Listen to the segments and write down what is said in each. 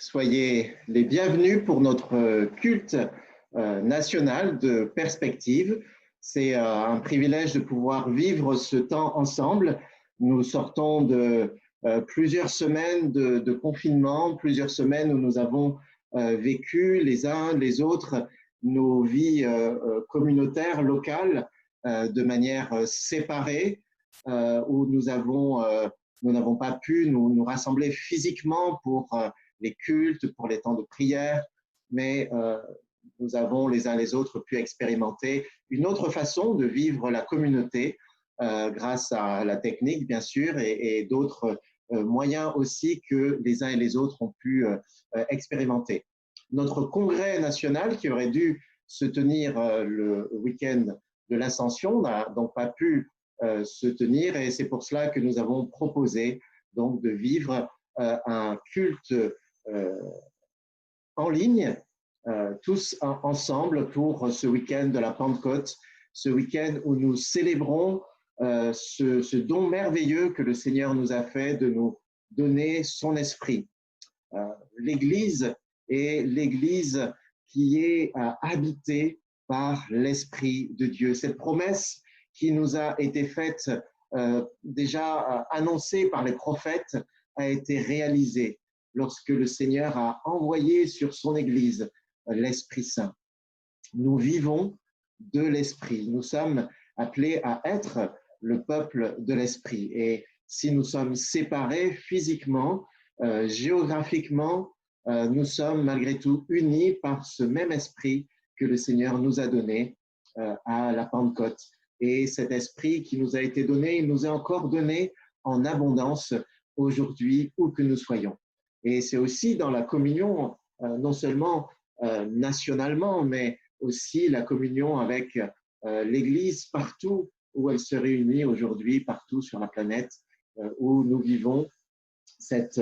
Soyez les bienvenus pour notre culte national de perspective. C'est un privilège de pouvoir vivre ce temps ensemble. Nous sortons de plusieurs semaines de confinement, plusieurs semaines où nous avons vécu les uns les autres nos vies communautaires, locales, de manière séparée, où nous n'avons pas pu nous rassembler physiquement pour les cultes, pour les temps de prière, mais nous avons les uns les autres pu expérimenter une autre façon de vivre la communauté grâce à la technique, bien sûr, et d'autres moyens aussi que les uns et les autres ont pu expérimenter. Notre congrès national, qui aurait dû se tenir le week-end de l'Ascension, n'a donc pas pu se tenir, et c'est pour cela que nous avons proposé donc de vivre un culte en ligne, tous ensemble pour ce week-end de la Pentecôte, ce week-end où nous célébrons ce don merveilleux que le Seigneur nous a fait de nous donner son esprit. L'Église est l'Église qui est habitée par l'Esprit de Dieu. Cette promesse qui nous a été faite, déjà annoncée par les prophètes, a été réalisée lorsque le Seigneur a envoyé sur son Église l'Esprit Saint. Nous vivons de l'Esprit. Nous sommes appelés à être le peuple de l'Esprit. Et si nous sommes séparés physiquement, géographiquement, nous sommes malgré tout unis par ce même esprit que le Seigneur nous a donné à la Pentecôte. Et cet esprit qui nous a été donné, il nous est encore donné en abondance aujourd'hui, où que nous soyons. Et c'est aussi dans la communion, non seulement nationalement, mais aussi la communion avec l'Église partout où elle se réunit aujourd'hui, partout sur la planète, où nous vivons cette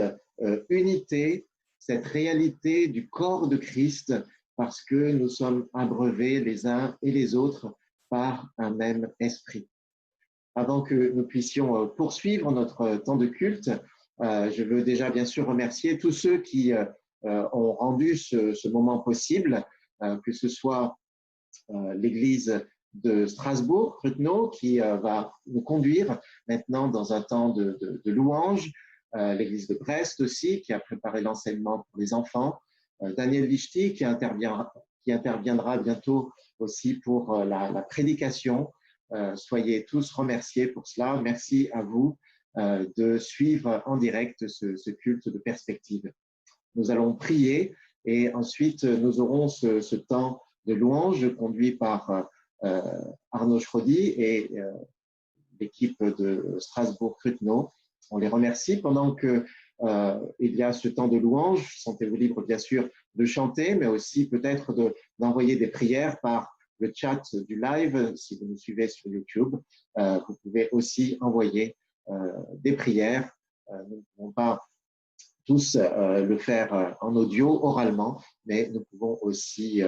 unité, cette réalité du corps de Christ, parce que nous sommes abreuvés les uns et les autres par un même esprit. Avant que nous puissions poursuivre notre temps de culte, je veux déjà bien sûr remercier tous ceux qui ont rendu ce moment possible, que ce soit l'Église de Strasbourg, Crutno, qui va nous conduire maintenant dans un temps de louange, l'Église de Brest aussi, qui a préparé l'enseignement pour les enfants, Daniel Lichty, qui interviendra bientôt aussi pour la prédication. Soyez tous remerciés pour cela. Merci à vous de suivre en direct ce culte de perspective. Nous allons prier et ensuite nous aurons ce temps de louange conduit par Arnaud Schrodi et l'équipe de Strasbourg-Crutno. On les remercie pendant que il y a ce temps de louange. Sentez-vous libre, bien sûr, de chanter, mais aussi peut-être d'envoyer des prières par le chat du live. Si vous nous suivez sur YouTube, vous pouvez aussi envoyer des prières. Nous ne pouvons pas tous le faire en audio, oralement, mais nous pouvons aussi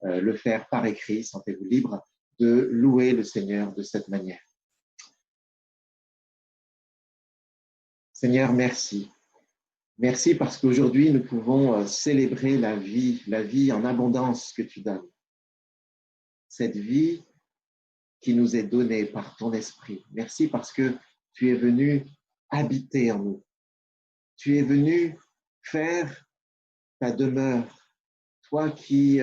le faire par écrit. Sentez-vous libre de louer le Seigneur de cette manière. Seigneur, merci. Merci parce qu'aujourd'hui, nous pouvons célébrer la vie en abondance que tu donnes. Cette vie qui nous est donnée par ton esprit. Merci parce que tu es venu habiter en nous. Tu es venu faire ta demeure. Toi qui,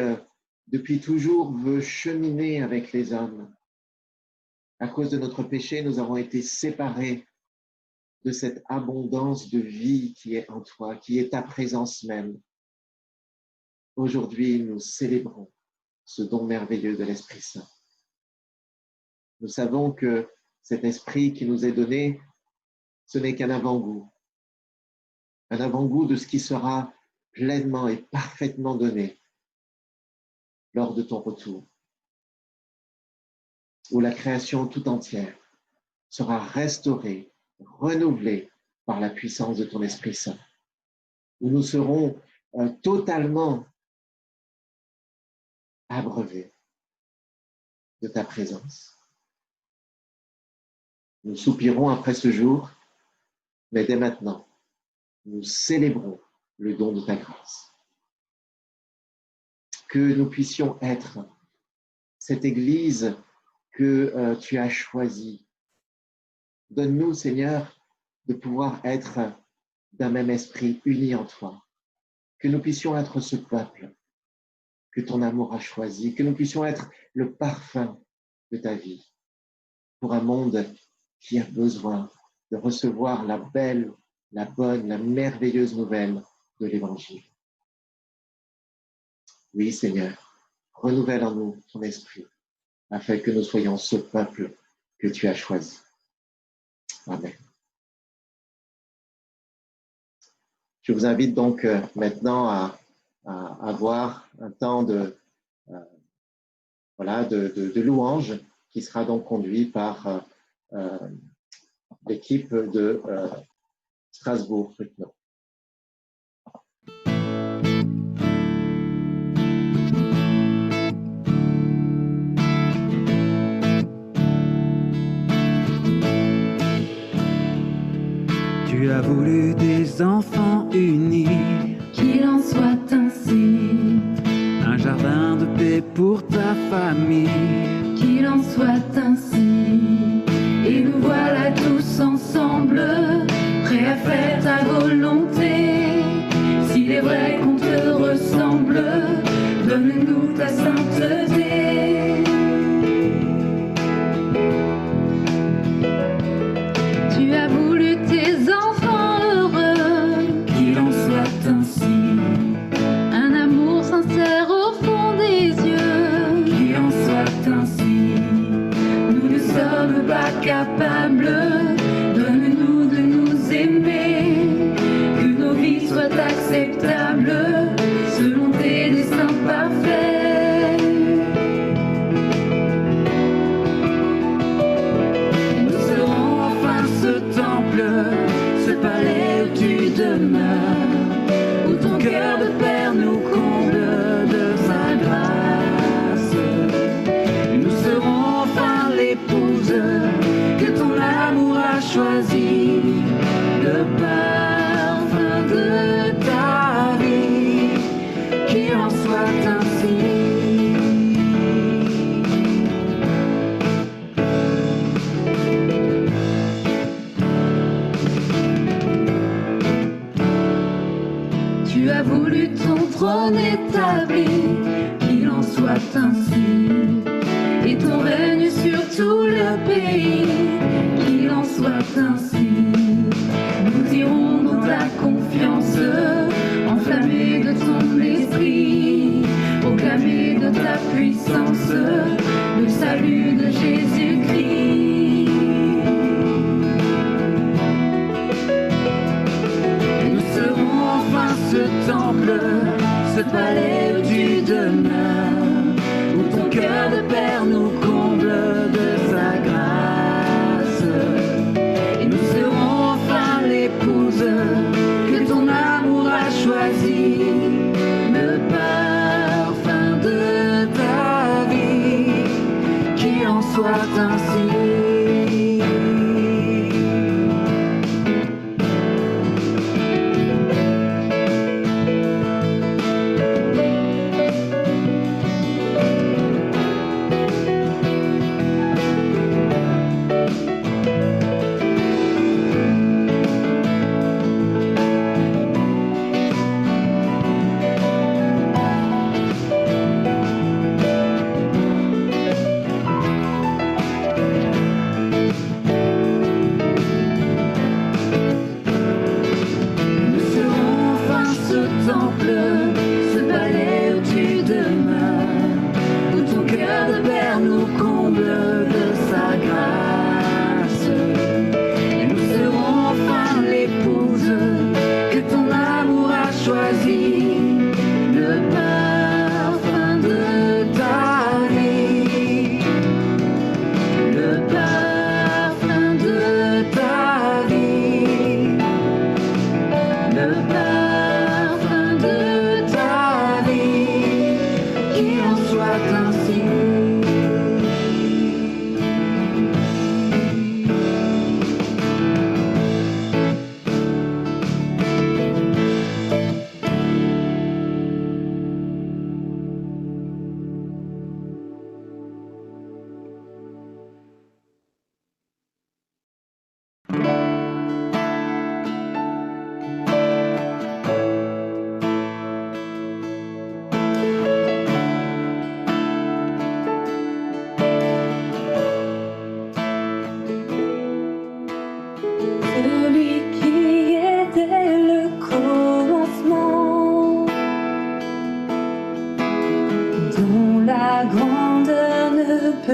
depuis toujours, veux cheminer avec les hommes. À cause de notre péché, nous avons été séparés de cette abondance de vie qui est en toi, qui est ta présence même. Aujourd'hui, nous célébrons ce don merveilleux de l'Esprit Saint. Nous savons que cet esprit qui nous est donné, ce n'est qu'un avant-goût de ce qui sera pleinement et parfaitement donné lors de ton retour, où la création tout entière sera restaurée, renouvelée par la puissance de ton Esprit Saint, où nous serons totalement abreuvés de ta présence. Nous soupirons après ce jour, mais dès maintenant, nous célébrons le don de ta grâce. Que nous puissions être cette Église que tu as choisie. Donne-nous, Seigneur, de pouvoir être d'un même esprit, unis en toi. Que nous puissions être ce peuple que ton amour a choisi, que nous puissions être le parfum de ta vie pour un monde qui a besoin de recevoir la belle, la bonne, la merveilleuse nouvelle de l'Évangile. Oui, Seigneur, renouvelle en nous ton esprit afin que nous soyons ce peuple que tu as choisi. Amen. Je vous invite donc maintenant à avoir un temps de louange qui sera donc conduit par l'équipe de Strasbourg. Tu as voulu des enfants unis, qu'il en soit ainsi. Un jardin de paix pour ta famille, qu'il en soit ainsi. Et nous voilà tous ensemble, prêts à faire ta volonté. S'il est vrai qu'on te ressemble, donne-nous ta sainteté. Tu as voulu tes enfants heureux, qu'il en soit ainsi. un amour sincère au fond des yeux, Qu'il en soit ainsi. nous ne sommes pas capables, donne-nous de nous aimer, que nos vies soient acceptables, selon tes desseins parfaits. Nous serons enfin ce temple, ce palais où tu demeures, où ton cœur de Père nous comble de sa grâce. Nous serons enfin l'épouse que ton amour a choisie, le parfum de ta vie, qu'il en soit ainsi. Tu as voulu ton trône établi, qu'il en soit ainsi, et ton règne sur tout le pays, qu'il en soit ainsi. Nous irons dans ta confiance, enflammés de ton esprit, proclamer de ta puissance le salut de Jésus-Christ. Nous serons enfin ce temple, ce palais où tu demeures, où ton cœur de Père nous comble de sa grâce. Et nous serons enfin l'épouse que ton amour a choisie, le parfum de ta vie, qu'il en soit ainsi.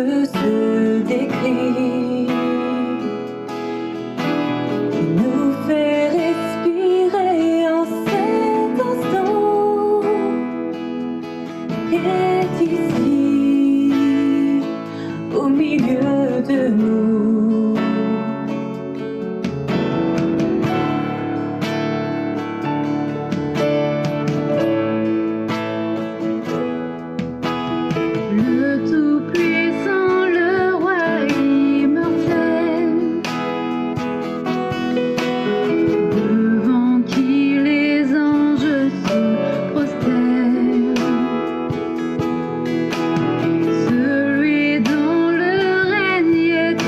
peut se décrire, qui nous fait respirer en cet instant, est ici, au milieu de nous. Le Tout-Puissant, le Roi immortel, devant qui les anges se prosternent, celui dont le règne est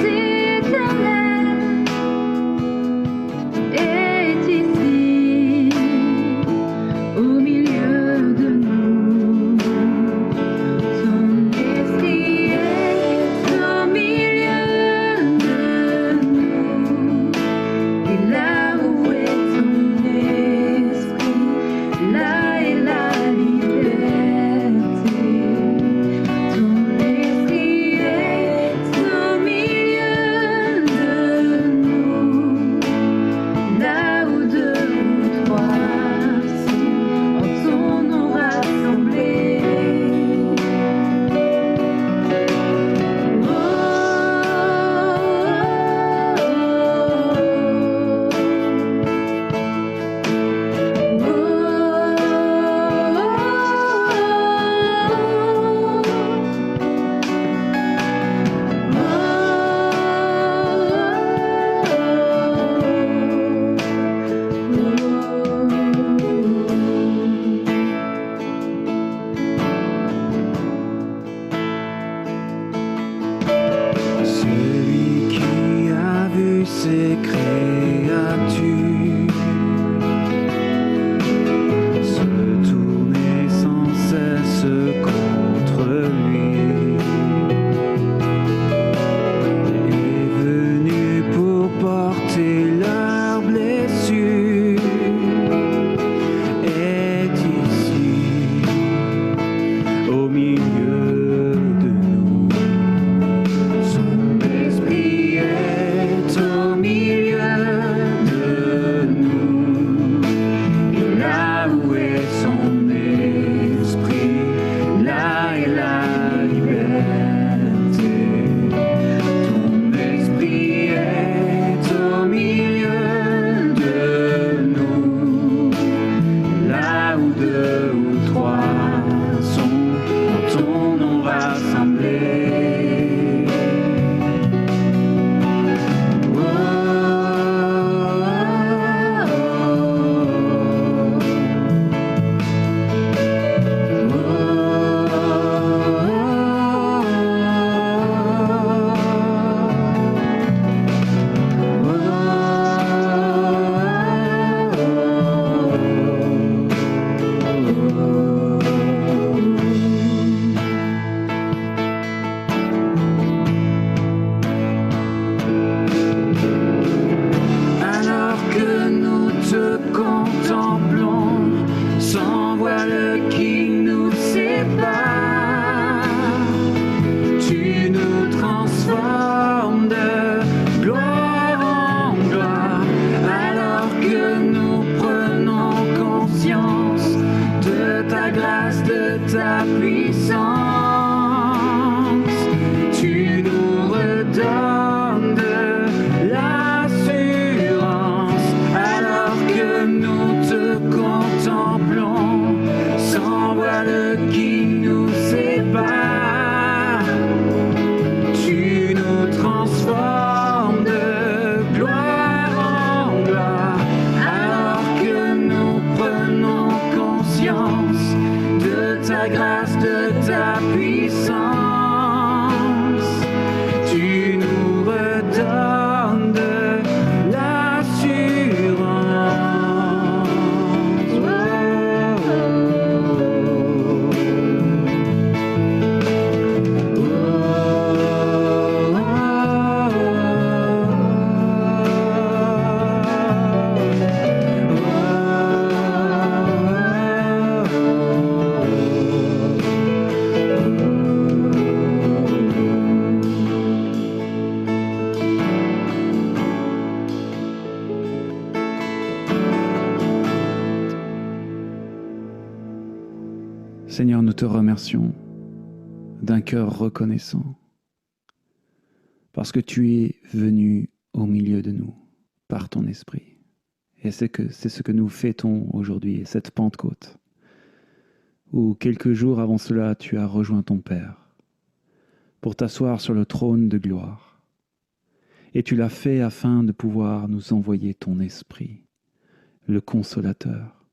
te remercions d'un cœur reconnaissant parce que tu es venu au milieu de nous par ton esprit. Et c'est ce que nous fêtons aujourd'hui, cette Pentecôte, où quelques jours avant cela, tu as rejoint ton Père pour t'asseoir sur le trône de gloire. Et tu l'as fait afin de pouvoir nous envoyer ton esprit, le consolateur,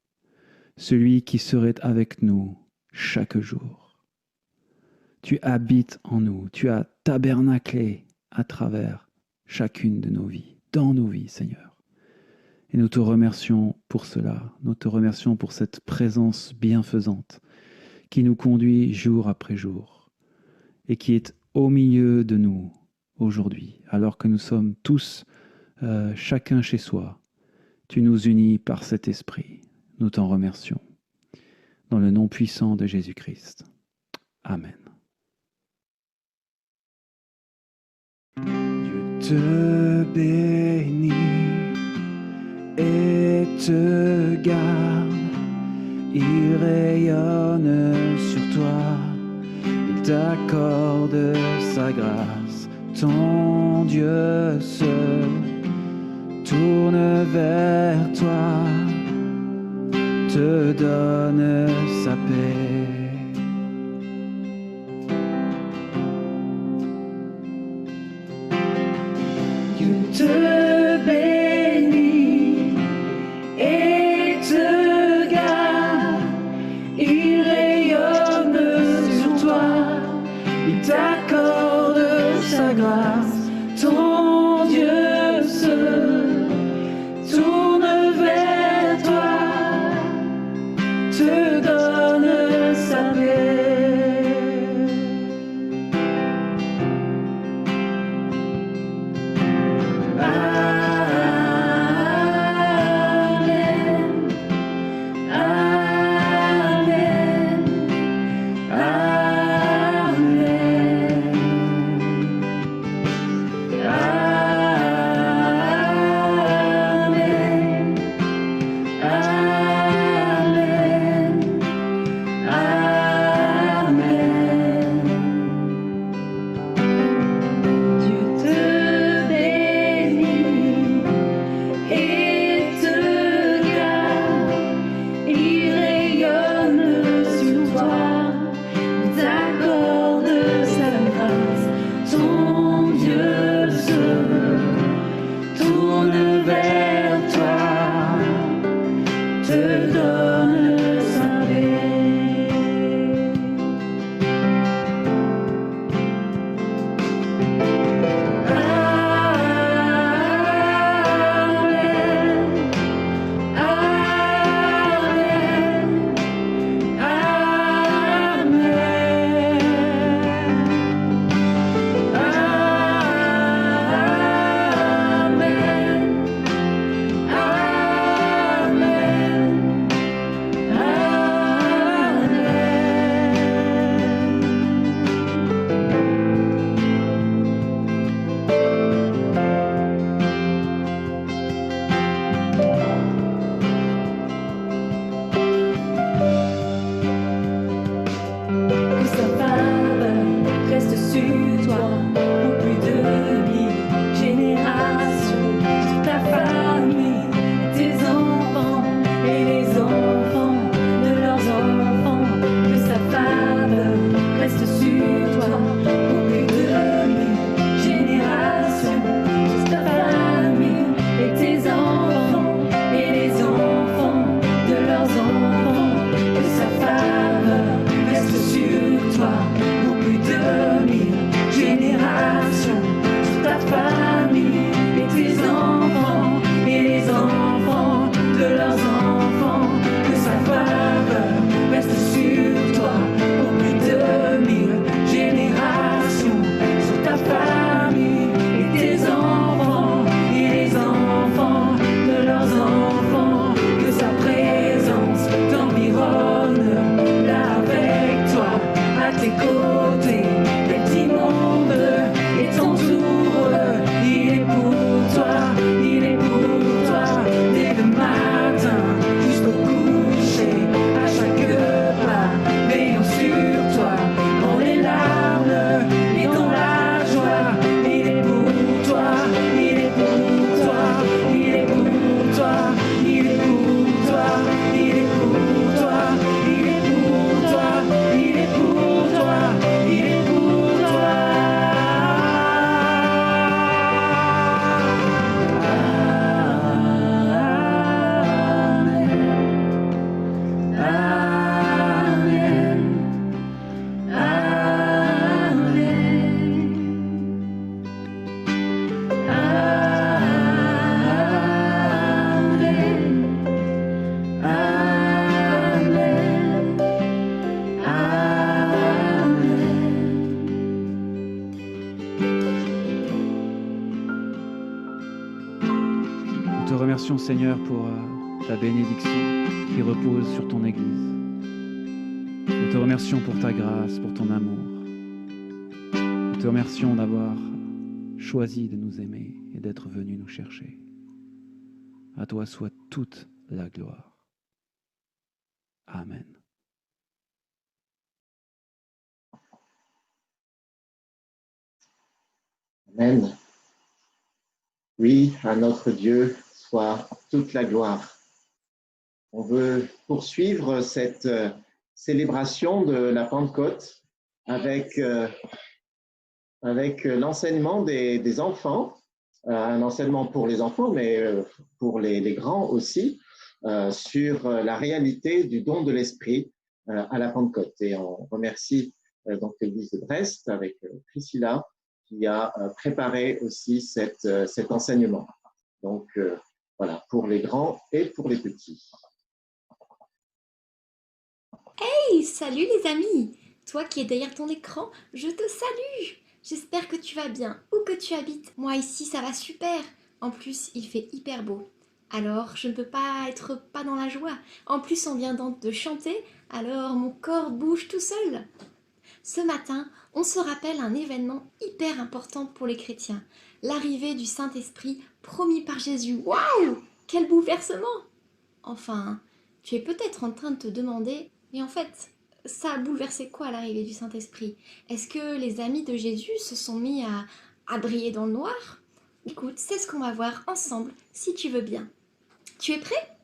celui qui serait avec nous chaque jour. Tu habites en nous, tu as tabernaclé à travers chacune de nos vies, dans nos vies, Seigneur. Et nous te remercions pour cela, nous te remercions pour cette présence bienfaisante qui nous conduit jour après jour et qui est au milieu de nous aujourd'hui, alors que nous sommes tous chacun chez soi. Tu nous unis par cet esprit. Nous t'en remercions. Dans le nom puissant de Jésus-Christ. Amen. Dieu te bénit et te garde. Il rayonne sur toi. Il t'accorde sa grâce. Ton Dieu se tourne vers toi, te donne sa paix. Dieu te bénit et te garde. Il rayonne sur toi. Il t'accorde sa grâce. Ton Dieu se tourne vers toi, te donne sa paix. Amen. Amen. Amen. te remercions, Seigneur, pour ta bénédiction qui repose sur ton Église. Nous te remercions pour ta grâce, pour ton amour. Nous te remercions d'avoir choisi de nous aimer et d'être venu nous chercher. À toi soit toute la gloire. Amen. Amen. Oui, à notre Dieu soit toute la gloire. On veut poursuivre cette célébration de la Pentecôte avec l'enseignement des enfants, un enseignement pour les enfants, mais pour les grands aussi, sur la réalité du don de l'Esprit à la Pentecôte. Et on remercie donc l'Église de Brest avec Priscilla qui a préparé aussi cet enseignement. Donc voilà, pour les grands et pour les petits. Hey, salut les amis! Toi qui es derrière ton écran, je te salue! J'espère que tu vas bien, où que tu habites. Moi ici, ça va super. En plus, il fait hyper beau. Alors, je ne peux pas être pas dans la joie. En plus, on vient donc de chanter, alors mon corps bouge tout seul. Ce matin, on se rappelle un événement hyper important pour les chrétiens. L'arrivée du Saint-Esprit promis par Jésus. Waouh! Quel bouleversement! Enfin, tu es peut-être en train de te demander, mais en fait, ça a bouleversé quoi l'arrivée du Saint-Esprit? Est-ce que les amis de Jésus se sont mis à briller dans le noir? Écoute, c'est ce qu'on va voir ensemble, si tu veux bien. Tu es prêt?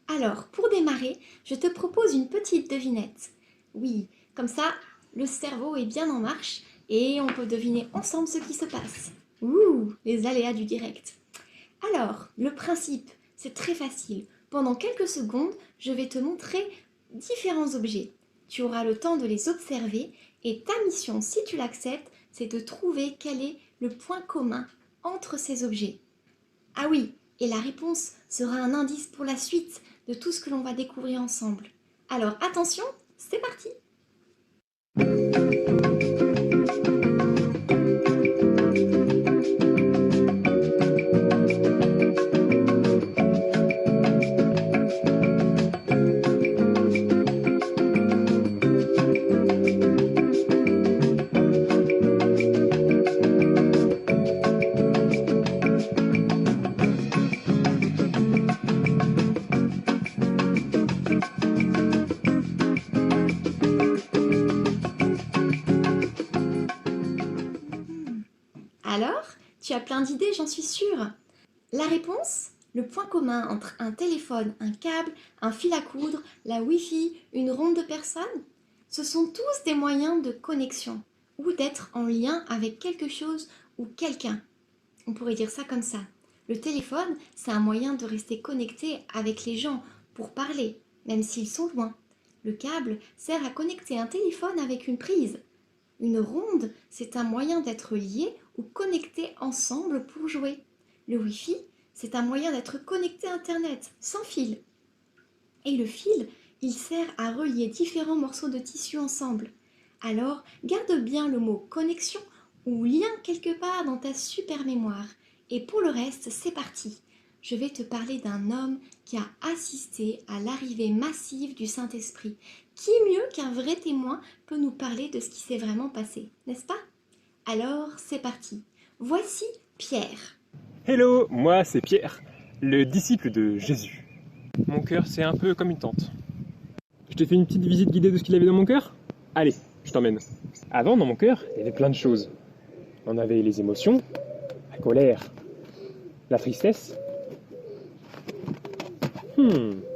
Alors, pour démarrer, je te propose une petite devinette. Oui, comme ça, le cerveau est bien en marche et on peut deviner ensemble ce qui se passe. Ouh, les aléas du direct. Alors, le principe, c'est très facile. Pendant quelques secondes, je vais te montrer différents objets. Tu auras le temps de les observer et ta mission, si tu l'acceptes, c'est de trouver quel est le point commun entre ces objets. Ah oui, et la réponse sera un indice pour la suite de tout ce que l'on va découvrir ensemble. Alors attention, c'est parti! Alors, tu as plein d'idées, j'en suis sûre. La réponse? Le point commun entre un téléphone, un câble, un fil à coudre, la Wi-Fi, une ronde de personnes, ce sont tous des moyens de connexion ou d'être en lien avec quelque chose ou quelqu'un. On pourrait dire ça comme ça. Le téléphone, c'est un moyen de rester connecté avec les gens pour parler, même s'ils sont loin. Le câble sert à connecter un téléphone avec une prise. Une ronde, c'est un moyen d'être lié ou connecté ensemble pour jouer. Le Wi-Fi, c'est un moyen d'être connecté à Internet, sans fil. Et le fil, il sert à relier différents morceaux de tissu ensemble. Alors, garde bien le mot connexion ou lien quelque part dans ta super mémoire. Et pour le reste, c'est parti. Je vais te parler d'un homme qui a assisté à l'arrivée massive du Saint-Esprit. Qui mieux qu'un vrai témoin peut nous parler de ce qui s'est vraiment passé, n'est-ce pas? Alors, c'est parti. Voici Pierre. Hello, moi c'est Pierre, le disciple de Jésus. Mon cœur c'est un peu comme une tente. Je te fais une petite visite guidée de ce qu'il avait dans mon cœur? Allez, je t'emmène. Avant, dans mon cœur, il y avait plein de choses. On avait les émotions, la colère, la tristesse,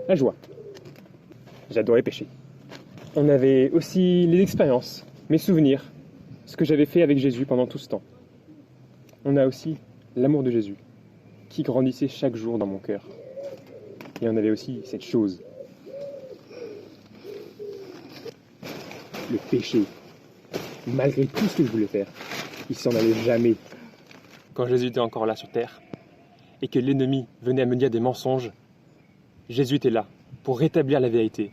la joie. J'adorais pêcher. On avait aussi les expériences, mes souvenirs, ce que j'avais fait avec Jésus pendant tout ce temps. On a aussi l'amour de Jésus, qui grandissait chaque jour dans mon cœur. Et on avait aussi cette chose, le péché. Malgré tout ce que je voulais faire, il s'en allait jamais. Quand Jésus était encore là sur terre, et que l'ennemi venait à me dire des mensonges, Jésus était là pour rétablir la vérité.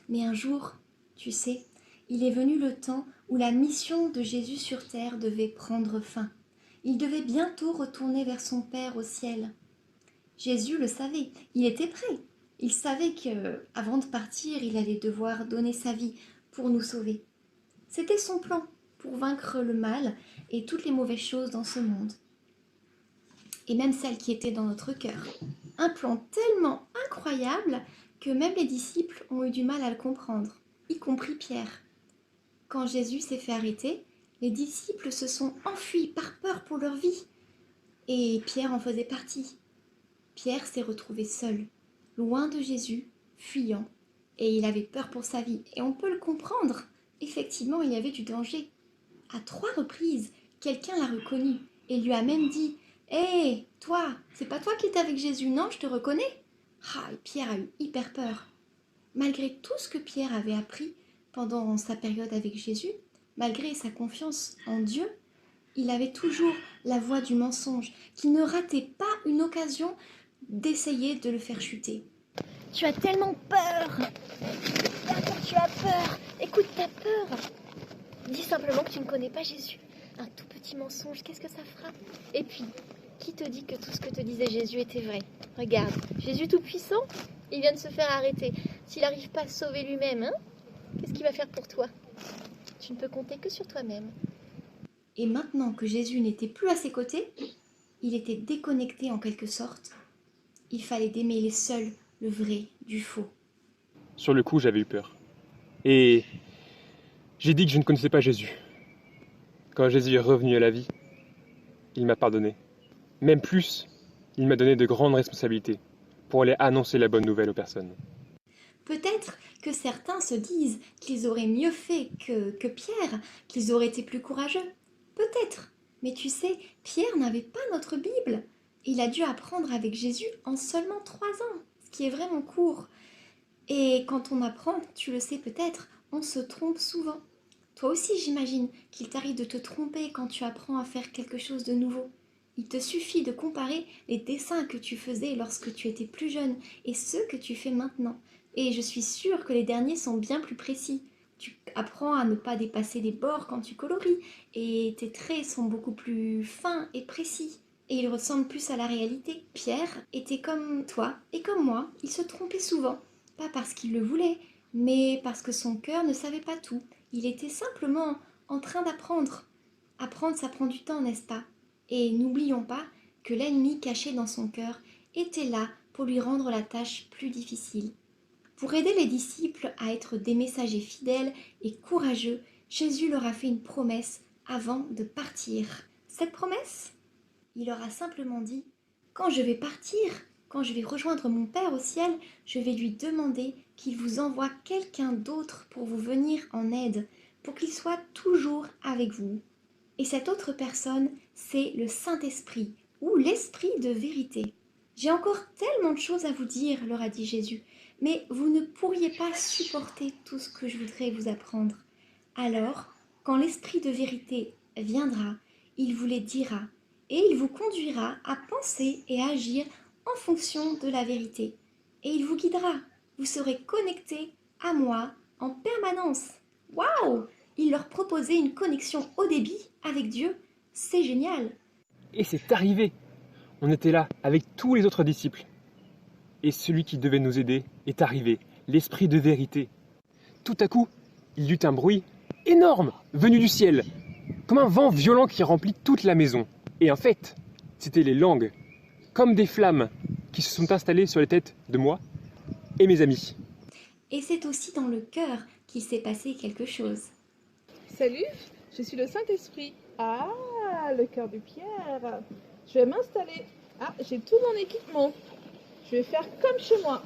Mais un jour, tu sais, il est venu le temps où la mission de Jésus sur terre devait prendre fin. Il devait bientôt retourner vers son Père au ciel. Jésus le savait, il était prêt. Il savait qu'avant de partir, il allait devoir donner sa vie pour nous sauver. C'était son plan pour vaincre le mal et toutes les mauvaises choses dans ce monde. Et même celles qui étaient dans notre cœur. Un plan tellement incroyable que même les disciples ont eu du mal à le comprendre, y compris Pierre. Quand Jésus s'est fait arrêter, les disciples se sont enfuis par peur pour leur vie. Et Pierre en faisait partie. Pierre s'est retrouvé seul, loin de Jésus, fuyant. Et il avait peur pour sa vie. Et on peut le comprendre. Effectivement, il y avait du danger. À 3 reprises, quelqu'un l'a reconnu et lui a même dit « Hé, toi, c'est pas toi qui étais avec Jésus, non, je te reconnais ?» Et Pierre a eu hyper peur. Malgré tout ce que Pierre avait appris pendant sa période avec Jésus, malgré sa confiance en Dieu, il avait toujours la voix du mensonge, qui ne ratait pas une occasion d'essayer de le faire chuter. Tu as tellement peur. D'accord, tu as peur. Écoute, t'as peur. Dis simplement que tu ne connais pas Jésus. Un tout petit mensonge, qu'est-ce que ça fera? Et puis, qui te dit que tout ce que te disait Jésus était vrai? Regarde, Jésus Tout-Puissant, il vient de se faire arrêter. S'il n'arrive pas à se sauver lui-même, qu'est-ce qu'il va faire pour toi? Tu ne peux compter que sur toi-même. Et maintenant que Jésus n'était plus à ses côtés, il était déconnecté en quelque sorte. Il fallait démêler seul le vrai du faux. Sur le coup, j'avais eu peur. Et j'ai dit que je ne connaissais pas Jésus. Quand Jésus est revenu à la vie, il m'a pardonné. Même plus, il m'a donné de grandes responsabilités pour aller annoncer la bonne nouvelle aux personnes. Peut-être que certains se disent qu'ils auraient mieux fait que Pierre, qu'ils auraient été plus courageux. Peut-être. Mais tu sais, Pierre n'avait pas notre Bible. Il a dû apprendre avec Jésus en seulement 3 ans, ce qui est vraiment court. Et quand on apprend, tu le sais peut-être, on se trompe souvent. Toi aussi, j'imagine qu'il t'arrive de te tromper quand tu apprends à faire quelque chose de nouveau. Il te suffit de comparer les dessins que tu faisais lorsque tu étais plus jeune et ceux que tu fais maintenant. Et je suis sûre que les derniers sont bien plus précis. Tu apprends à ne pas dépasser les bords quand tu colories et tes traits sont beaucoup plus fins et précis. Et ils ressemblent plus à la réalité. Pierre était comme toi et comme moi. Il se trompait souvent. Pas parce qu'il le voulait, mais parce que son cœur ne savait pas tout. Il était simplement en train d'apprendre. Apprendre, ça prend du temps, n'est-ce pas? Et n'oublions pas que l'ennemi caché dans son cœur était là pour lui rendre la tâche plus difficile. Pour aider les disciples à être des messagers fidèles et courageux, Jésus leur a fait une promesse avant de partir. Cette promesse, il leur a simplement dit « Quand je vais partir, quand je vais rejoindre mon Père au ciel, je vais lui demander qu'il vous envoie quelqu'un d'autre pour vous venir en aide, pour qu'il soit toujours avec vous. Et cette autre personne, c'est le Saint-Esprit, ou l'Esprit de vérité. J'ai encore tellement de choses à vous dire, leur a dit Jésus, mais vous ne pourriez pas supporter tout ce que je voudrais vous apprendre. Alors, quand l'Esprit de vérité viendra, il vous les dira, et il vous conduira à penser et agir en fonction de la vérité. Et il vous guidera. Vous serez connectés à moi en permanence. Waouh! Il leur proposait une connexion haut débit avec Dieu. C'est génial! Et c'est arrivé. On était là avec tous les autres disciples. Et celui qui devait nous aider est arrivé, l'Esprit de vérité. Tout à coup, il y eut un bruit énorme venu du ciel, comme un vent violent qui remplit toute la maison. Et en fait, c'était les langues, comme des flammes, qui se sont installées sur les têtes de moi et mes amis. Et c'est aussi dans le cœur qu'il s'est passé quelque chose. Salut, je suis le Saint-Esprit. Ah, le cœur de Pierre. Je vais m'installer. Ah, j'ai tout mon équipement. Je vais faire comme chez moi.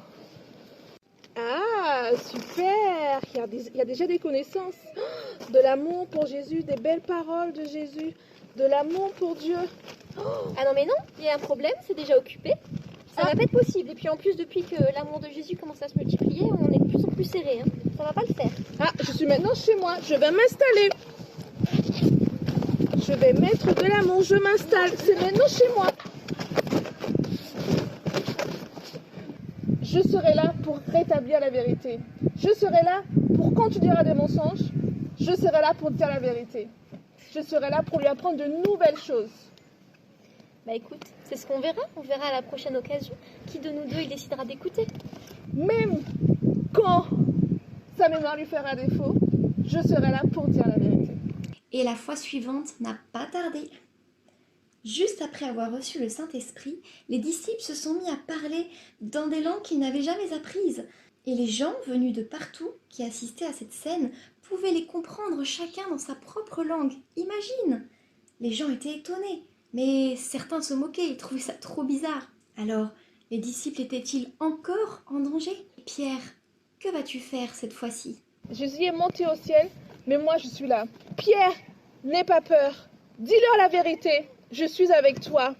Ah, super. Il y a déjà des connaissances. De l'amour pour Jésus, des belles paroles de Jésus, de l'amour pour Dieu. Ah non mais non, il y a un problème, c'est déjà occupé. Ça va pas être possible. Et puis en plus, depuis que l'amour de Jésus commence à se multiplier, on est de plus en plus serré. Ça va pas le faire. Ah, je suis maintenant chez moi. Je vais m'installer. Je vais mettre de l'amour. Je m'installe. C'est maintenant chez moi. Je serai là pour rétablir la vérité. Je serai là pour quand tu diras des mensonges. Je serai là pour dire la vérité. Je serai là pour lui apprendre de nouvelles choses. Bah écoute, c'est ce qu'on verra. On verra à la prochaine occasion qui de nous deux il décidera d'écouter. Même quand sa mémoire lui fera défaut, je serai là pour dire la vérité. Et la fois suivante n'a pas tardé. Juste après avoir reçu le Saint-Esprit, les disciples se sont mis à parler dans des langues qu'ils n'avaient jamais apprises. Et les gens venus de partout qui assistaient à cette scène pouvaient les comprendre chacun dans sa propre langue. Imagine! Les gens étaient étonnés, mais certains se moquaient, ils trouvaient ça trop bizarre. Alors, les disciples étaient-ils encore en danger? Pierre, que vas-tu faire cette fois-ci? Jésus est monté au ciel, mais moi je suis là. Pierre, n'aie pas peur. Dis-leur la vérité. Je suis avec toi.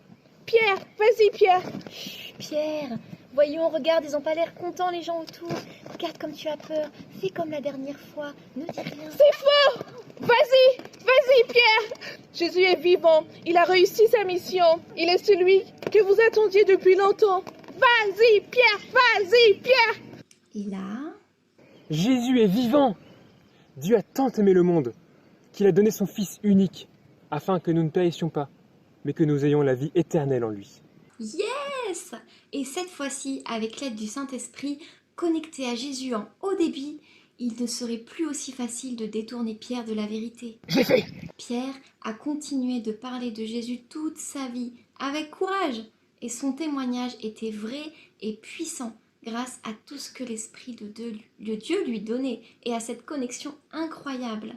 Pierre, vas-y Pierre. Chut, Pierre, voyons, regarde, ils n'ont pas l'air contents les gens autour. Regarde comme tu as peur. Fais comme la dernière fois. Ne dis rien. C'est faux. Vas-y Pierre. Jésus est vivant. Il a réussi sa mission. Il est celui que vous attendiez depuis longtemps. Vas-y Pierre. Et là, Jésus est vivant! Dieu a tant aimé le monde qu'il a donné son Fils unique, afin que nous ne périssions pas, mais que nous ayons la vie éternelle en lui. yes! Et cette fois-ci, avec l'aide du Saint-Esprit, connecté à Jésus en haut débit, il ne serait plus aussi facile de détourner Pierre de la vérité. J'ai fait! Pierre a continué de parler de Jésus toute sa vie, avec courage, et son témoignage était vrai et puissant, grâce à tout ce que l'Esprit de Dieu lui donnait, et à cette connexion incroyable.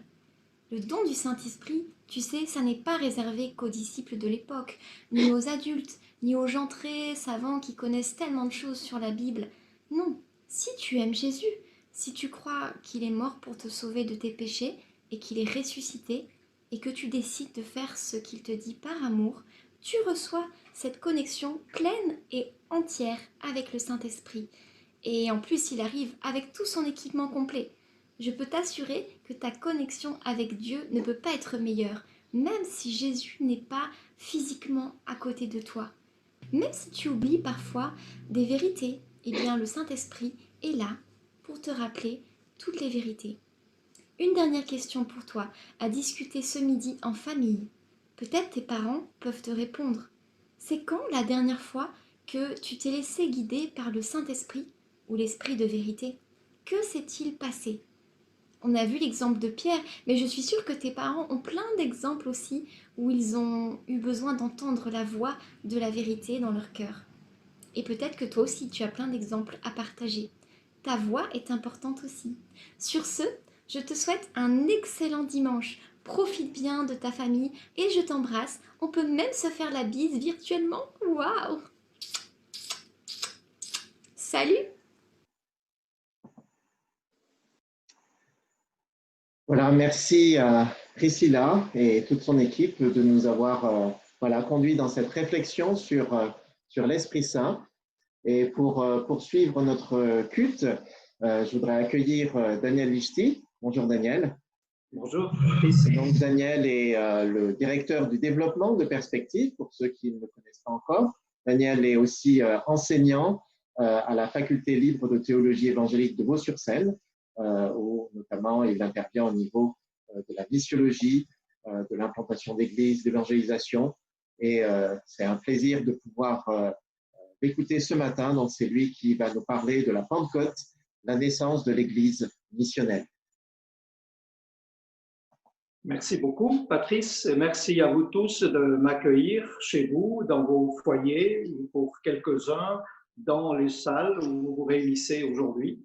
Le don du Saint-Esprit, tu sais, ça n'est pas réservé qu'aux disciples de l'époque, ni aux adultes, ni aux gens très savants qui connaissent tellement de choses sur la Bible. Non, si tu aimes Jésus, si tu crois qu'il est mort pour te sauver de tes péchés et qu'il est ressuscité, et que tu décides de faire ce qu'il te dit par amour, tu reçois cette connexion pleine et entière avec le Saint-Esprit. Et en plus, il arrive avec tout son équipement complet. Je peux t'assurer que ta connexion avec Dieu ne peut pas être meilleure, même si Jésus n'est pas physiquement à côté de toi. Même si tu oublies parfois des vérités, eh bien le Saint-Esprit est là pour te rappeler toutes les vérités. Une dernière question pour toi, à discuter ce midi en famille. Peut-être tes parents peuvent te répondre. C'est quand la dernière fois que tu t'es laissé guider par le Saint-Esprit ou l'Esprit de vérité? Que s'est-il passé? On a vu l'exemple de Pierre, mais je suis sûre que tes parents ont plein d'exemples aussi où ils ont eu besoin d'entendre la voix de la vérité dans leur cœur. Et peut-être que toi aussi tu as plein d'exemples à partager. Ta voix est importante aussi. Sur ce, je te souhaite un excellent dimanche. Profite bien de ta famille et je t'embrasse. On peut même se faire la bise virtuellement. Waouh! Salut! Voilà, merci à Priscilla et toute son équipe de nous avoir conduit dans cette réflexion sur l'Esprit Saint. Et pour poursuivre notre culte, je voudrais accueillir Daniel Lichty. Bonjour Daniel. Bonjour. Donc Daniel est le directeur du développement de Perspective, pour ceux qui ne le connaissent pas encore. Daniel est aussi enseignant à la faculté libre de théologie évangélique de Vaux-sur-Seine, où notamment il intervient au niveau de la missiologie, de l'implantation d'églises, d'évangélisation. Et c'est un plaisir de pouvoir l'écouter ce matin. Donc c'est lui qui va nous parler de la Pentecôte, la naissance de l'église missionnelle. Merci beaucoup, Patrice, et merci à vous tous de m'accueillir chez vous, dans vos foyers, ou pour quelques-uns, dans les salles où vous vous réunissez aujourd'hui.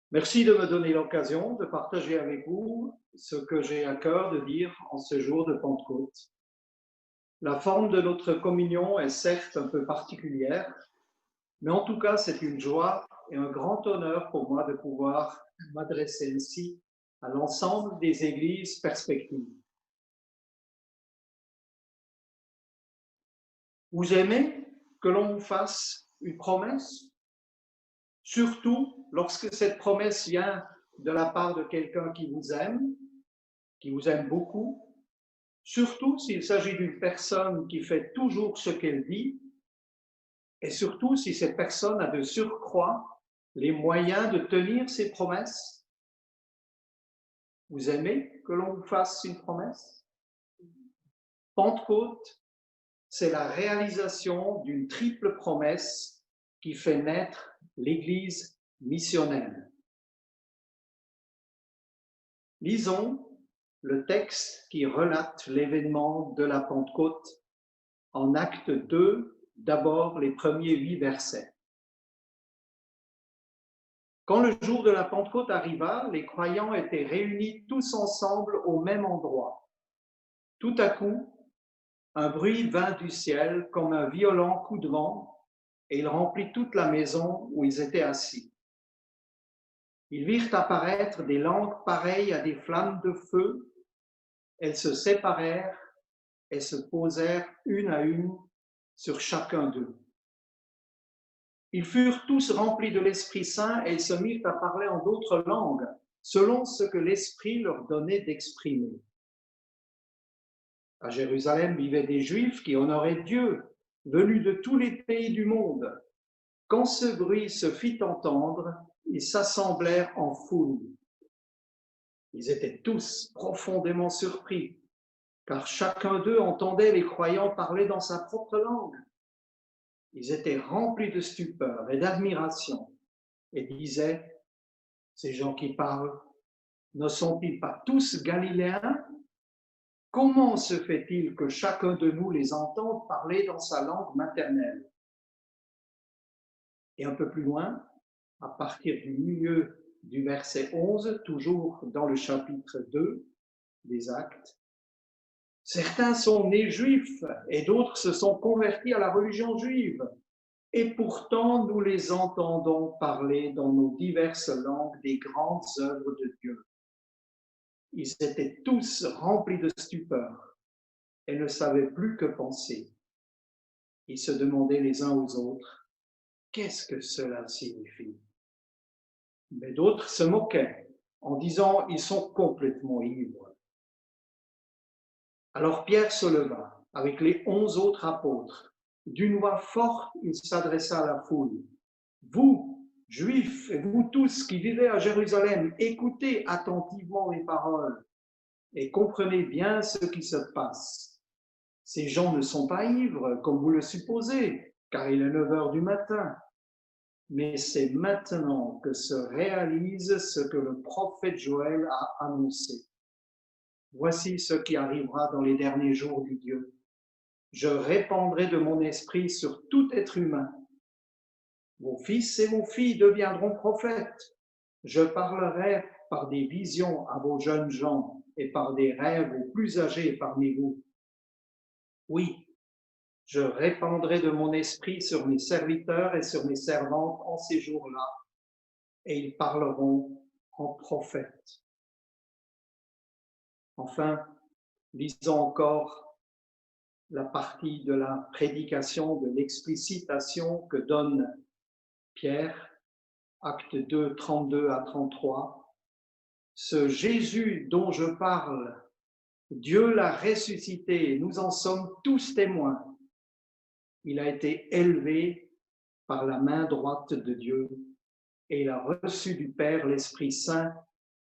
Merci de me donner l'occasion de partager avec vous ce que j'ai à cœur de dire en ce jour de Pentecôte. La forme de notre communion est certes un peu particulière, mais en tout cas, c'est une joie et un grand honneur pour moi de pouvoir m'adresser ainsi à l'ensemble des églises Perspectives. Vous aimez que l'on vous fasse une promesse, surtout lorsque cette promesse vient de la part de quelqu'un qui vous aime beaucoup, surtout s'il s'agit d'une personne qui fait toujours ce qu'elle dit, et surtout si cette personne a de surcroît les moyens de tenir ses promesses. Vous aimez que l'on vous fasse une promesse? Pentecôte, c'est la réalisation d'une triple promesse qui fait naître l'Église missionnelle. Lisons le texte qui relate l'événement de la Pentecôte en Acte 2, d'abord les premiers 8 versets. Quand le jour de la Pentecôte arriva, les croyants étaient réunis tous ensemble au même endroit. Tout à coup, un bruit vint du ciel comme un violent coup de vent et il remplit toute la maison où ils étaient assis. Ils virent apparaître des langues pareilles à des flammes de feu. Elles se séparèrent et se posèrent une à une sur chacun d'eux. Ils furent tous remplis de l'Esprit Saint et ils se mirent à parler en d'autres langues, selon ce que l'Esprit leur donnait d'exprimer. À Jérusalem vivaient des Juifs qui honoraient Dieu, venus de tous les pays du monde. Quand ce bruit se fit entendre, ils s'assemblèrent en foule. Ils étaient tous profondément surpris, car chacun d'eux entendait les croyants parler dans sa propre langue. Ils étaient remplis de stupeur et d'admiration et disaient, ces gens qui parlent, ne sont-ils pas tous galiléens? Comment se fait-il que chacun de nous les entende parler dans sa langue maternelle? Et un peu plus loin, à partir du milieu du verset 11, toujours dans le chapitre 2 des Actes, certains sont nés juifs et d'autres se sont convertis à la religion juive. Et pourtant, nous les entendons parler dans nos diverses langues des grandes œuvres de Dieu. Ils étaient tous remplis de stupeur et ne savaient plus que penser. Ils se demandaient les uns aux autres, qu'est-ce que cela signifie? Mais d'autres se moquaient en disant, ils sont complètement ivres. Alors Pierre se leva avec les 11 autres apôtres. D'une voix forte, il s'adressa à la foule. Vous, Juifs, et vous tous qui vivez à Jérusalem, écoutez attentivement mes paroles et comprenez bien ce qui se passe. Ces gens ne sont pas ivres, comme vous le supposez, car il est 9 heures du matin. Mais c'est maintenant que se réalise ce que le prophète Joël a annoncé. Voici ce qui arrivera dans les derniers jours du Dieu. Je répandrai de mon esprit sur tout être humain. Vos fils et vos filles deviendront prophètes. Je parlerai par des visions à vos jeunes gens et par des rêves aux plus âgés parmi vous. Oui, je répandrai de mon esprit sur mes serviteurs et sur mes servantes en ces jours-là, et ils parleront en prophètes. Enfin, lisons encore la partie de la prédication, de l'explicitation que donne Pierre, acte 2, 32 à 33. Ce Jésus dont je parle, Dieu l'a ressuscité, nous en sommes tous témoins. Il a été élevé par la main droite de Dieu et il a reçu du Père l'Esprit Saint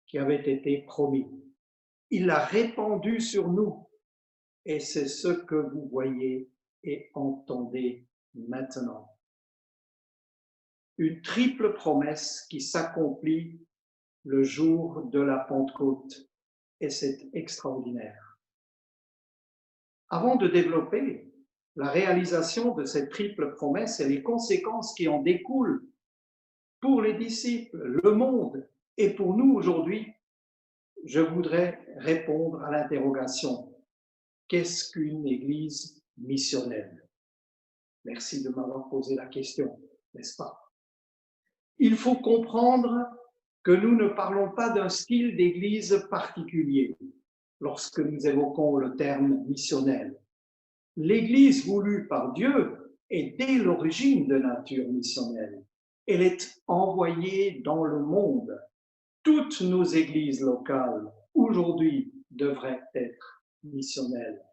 qui avait été promis. Il l'a répandu sur nous. Et c'est ce que vous voyez et entendez maintenant. Une triple promesse qui s'accomplit le jour de la Pentecôte. Et c'est extraordinaire. Avant de développer la réalisation de cette triple promesse et les conséquences qui en découlent pour les disciples, le monde et pour nous aujourd'hui, je voudrais répondre à l'interrogation. Qu'est-ce qu'une église missionnelle? Merci de m'avoir posé la question, n'est-ce pas? Il faut comprendre que nous ne parlons pas d'un style d'église particulier lorsque nous évoquons le terme missionnel. L'église voulue par Dieu est dès l'origine de nature missionnelle. Elle est envoyée dans le monde. Toutes nos églises locales, aujourd'hui, devraient être missionnelle.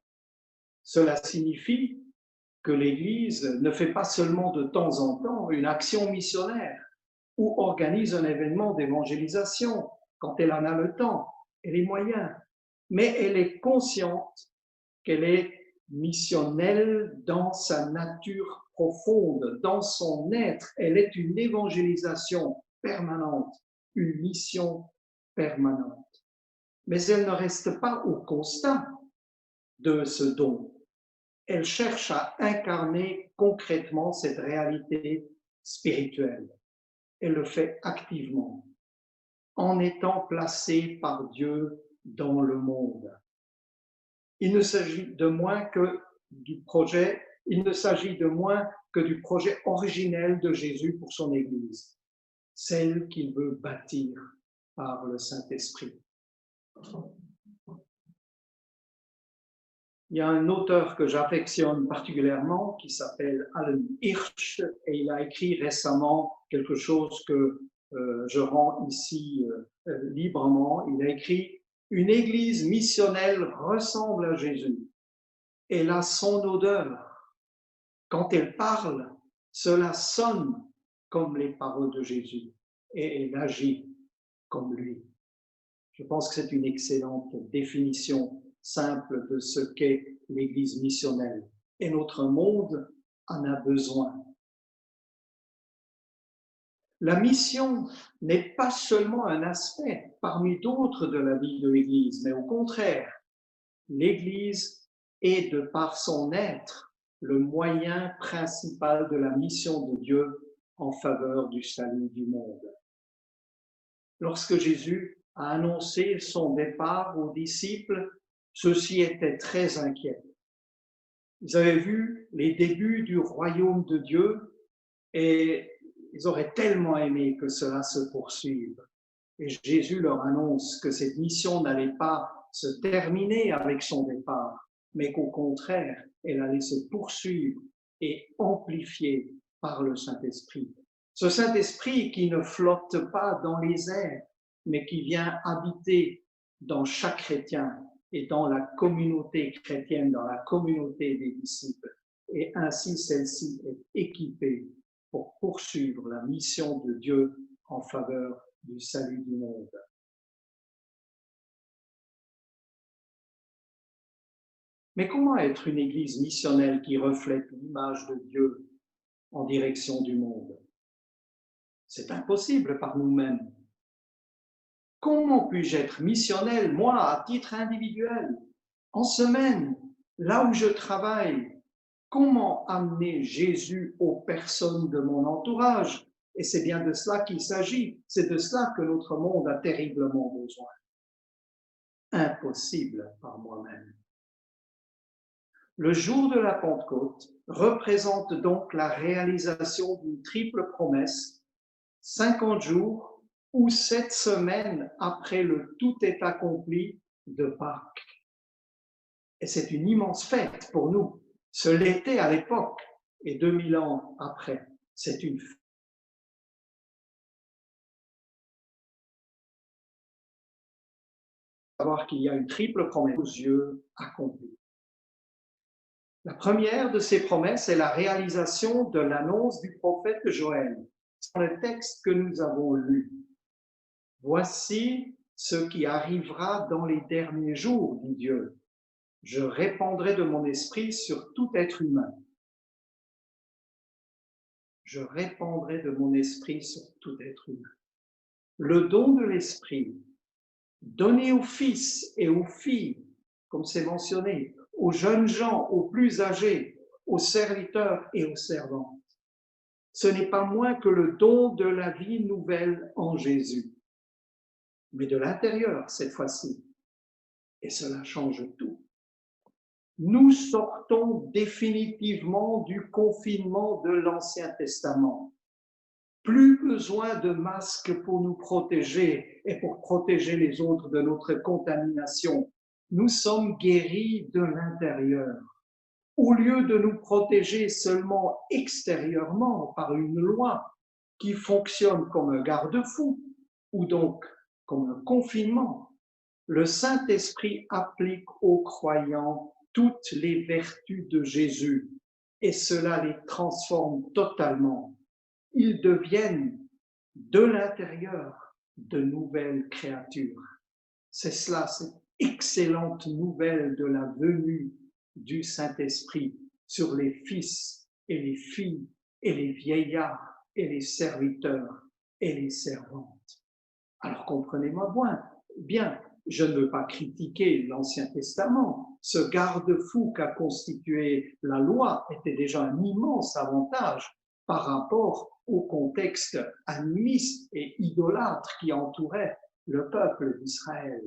Cela signifie que l'Église ne fait pas seulement de temps en temps une action missionnaire ou organise un événement d'évangélisation quand elle en a le temps et les moyens, mais elle est consciente qu'elle est missionnelle dans sa nature profonde, dans son être. Elle est une évangélisation permanente, une mission permanente. Mais elle ne reste pas au constat de ce don. Elle cherche à incarner concrètement cette réalité spirituelle. Elle le fait activement, en étant placée par Dieu dans le monde. Il ne s'agit de moins que du projet originel de Jésus pour son Église, celle qu'il veut bâtir par le Saint-Esprit. Il y a un auteur que j'affectionne particulièrement qui s'appelle Alan Hirsch et il a écrit récemment quelque chose que je rends ici librement. Il a écrit « Une église missionnelle ressemble à Jésus. Elle a son odeur. Quand elle parle, cela sonne comme les paroles de Jésus et elle agit comme lui. » Je pense que c'est une excellente définition simple de ce qu'est l'Église missionnelle. Et notre monde en a besoin. La mission n'est pas seulement un aspect parmi d'autres de la vie de l'Église, mais au contraire, l'Église est, de par son être, le moyen principal de la mission de Dieu en faveur du salut du monde. Lorsque Jésus a annoncé son départ aux disciples, ceux-ci étaient très inquiets. Ils avaient vu les débuts du royaume de Dieu et ils auraient tellement aimé que cela se poursuive. Et Jésus leur annonce que cette mission n'allait pas se terminer avec son départ, mais qu'au contraire, elle allait se poursuivre et amplifier par le Saint-Esprit. Ce Saint-Esprit qui ne flotte pas dans les airs, mais qui vient habiter dans chaque chrétien et dans la communauté chrétienne, dans la communauté des disciples. Et ainsi, celle-ci est équipée pour poursuivre la mission de Dieu en faveur du salut du monde. Mais comment être une église missionnelle qui reflète l'image de Dieu en direction du monde? C'est impossible par nous-mêmes. Comment puis-je être missionnel, moi, à titre individuel, en semaine, là où je travaille? Comment amener Jésus aux personnes de mon entourage? Et c'est bien de cela qu'il s'agit. C'est de cela que notre monde a terriblement besoin. Impossible par moi-même. Le jour de la Pentecôte représente donc la réalisation d'une triple promesse, 50 jours ou 7 semaines après le tout est accompli de Pâques. Et c'est une immense fête pour nous. Ce l'était à l'époque et 2000 ans après. C'est une fête. Savoir qu'il y a une triple promesse aux yeux accomplie. La première de ces promesses est la réalisation de l'annonce du prophète Joël. C'est le texte que nous avons lu. Voici ce qui arrivera dans les derniers jours, dit Dieu. Je répandrai de mon esprit sur tout être humain. Je répandrai de mon esprit sur tout être humain. Le don de l'esprit, donné aux fils et aux filles, comme c'est mentionné, aux jeunes gens, aux plus âgés, aux serviteurs et aux servantes. Ce n'est pas moins que le don de la vie nouvelle en Jésus, mais de l'intérieur cette fois-ci. Et cela change tout. Nous sortons définitivement du confinement de l'Ancien Testament. Plus besoin de masques pour nous protéger et pour protéger les autres de notre contamination. Nous sommes guéris de l'intérieur. Au lieu de nous protéger seulement extérieurement par une loi qui fonctionne comme un garde-fou ou donc comme un confinement, le Saint-Esprit applique aux croyants toutes les vertus de Jésus et cela les transforme totalement. Ils deviennent de l'intérieur de nouvelles créatures. C'est cela, cette excellente nouvelle de la venue du Saint-Esprit sur les fils et les filles et les vieillards et les serviteurs et les servantes. Alors comprenez-moi bien, je ne veux pas critiquer l'Ancien Testament. Ce garde-fou qu'a constitué la loi était déjà un immense avantage par rapport au contexte animiste et idolâtre qui entourait le peuple d'Israël.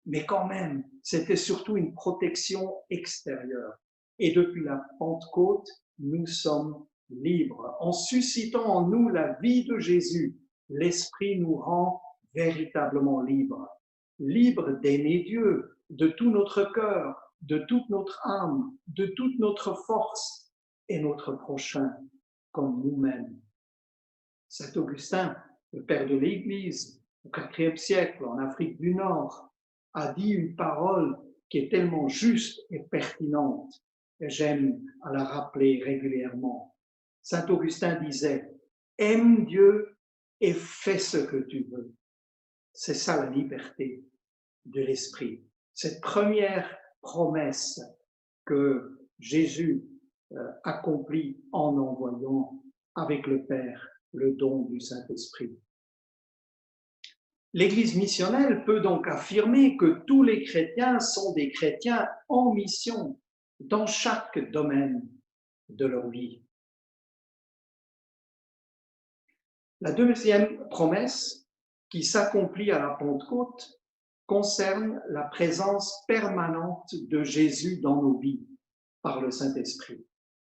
Mais quand même, c'était surtout une protection extérieure. Et depuis la Pentecôte, nous sommes libres. En suscitant en nous la vie de Jésus, l'Esprit nous rend véritablement libres. Libres d'aimer Dieu de tout notre cœur, de toute notre âme, de toute notre force et notre prochain comme nous-mêmes. Saint Augustin, le père de l'Église, au IVe siècle, en Afrique du Nord, a dit une parole qui est tellement juste et pertinente, et j'aime à la rappeler régulièrement. Saint Augustin disait « Aime Dieu et fais ce que tu veux ». C'est ça la liberté de l'esprit. Cette première promesse que Jésus accomplit en envoyant avec le Père le don du Saint-Esprit. L'Église missionnelle peut donc affirmer que tous les chrétiens sont des chrétiens en mission dans chaque domaine de leur vie. La deuxième promesse qui s'accomplit à la Pentecôte concerne la présence permanente de Jésus dans nos vies par le Saint-Esprit.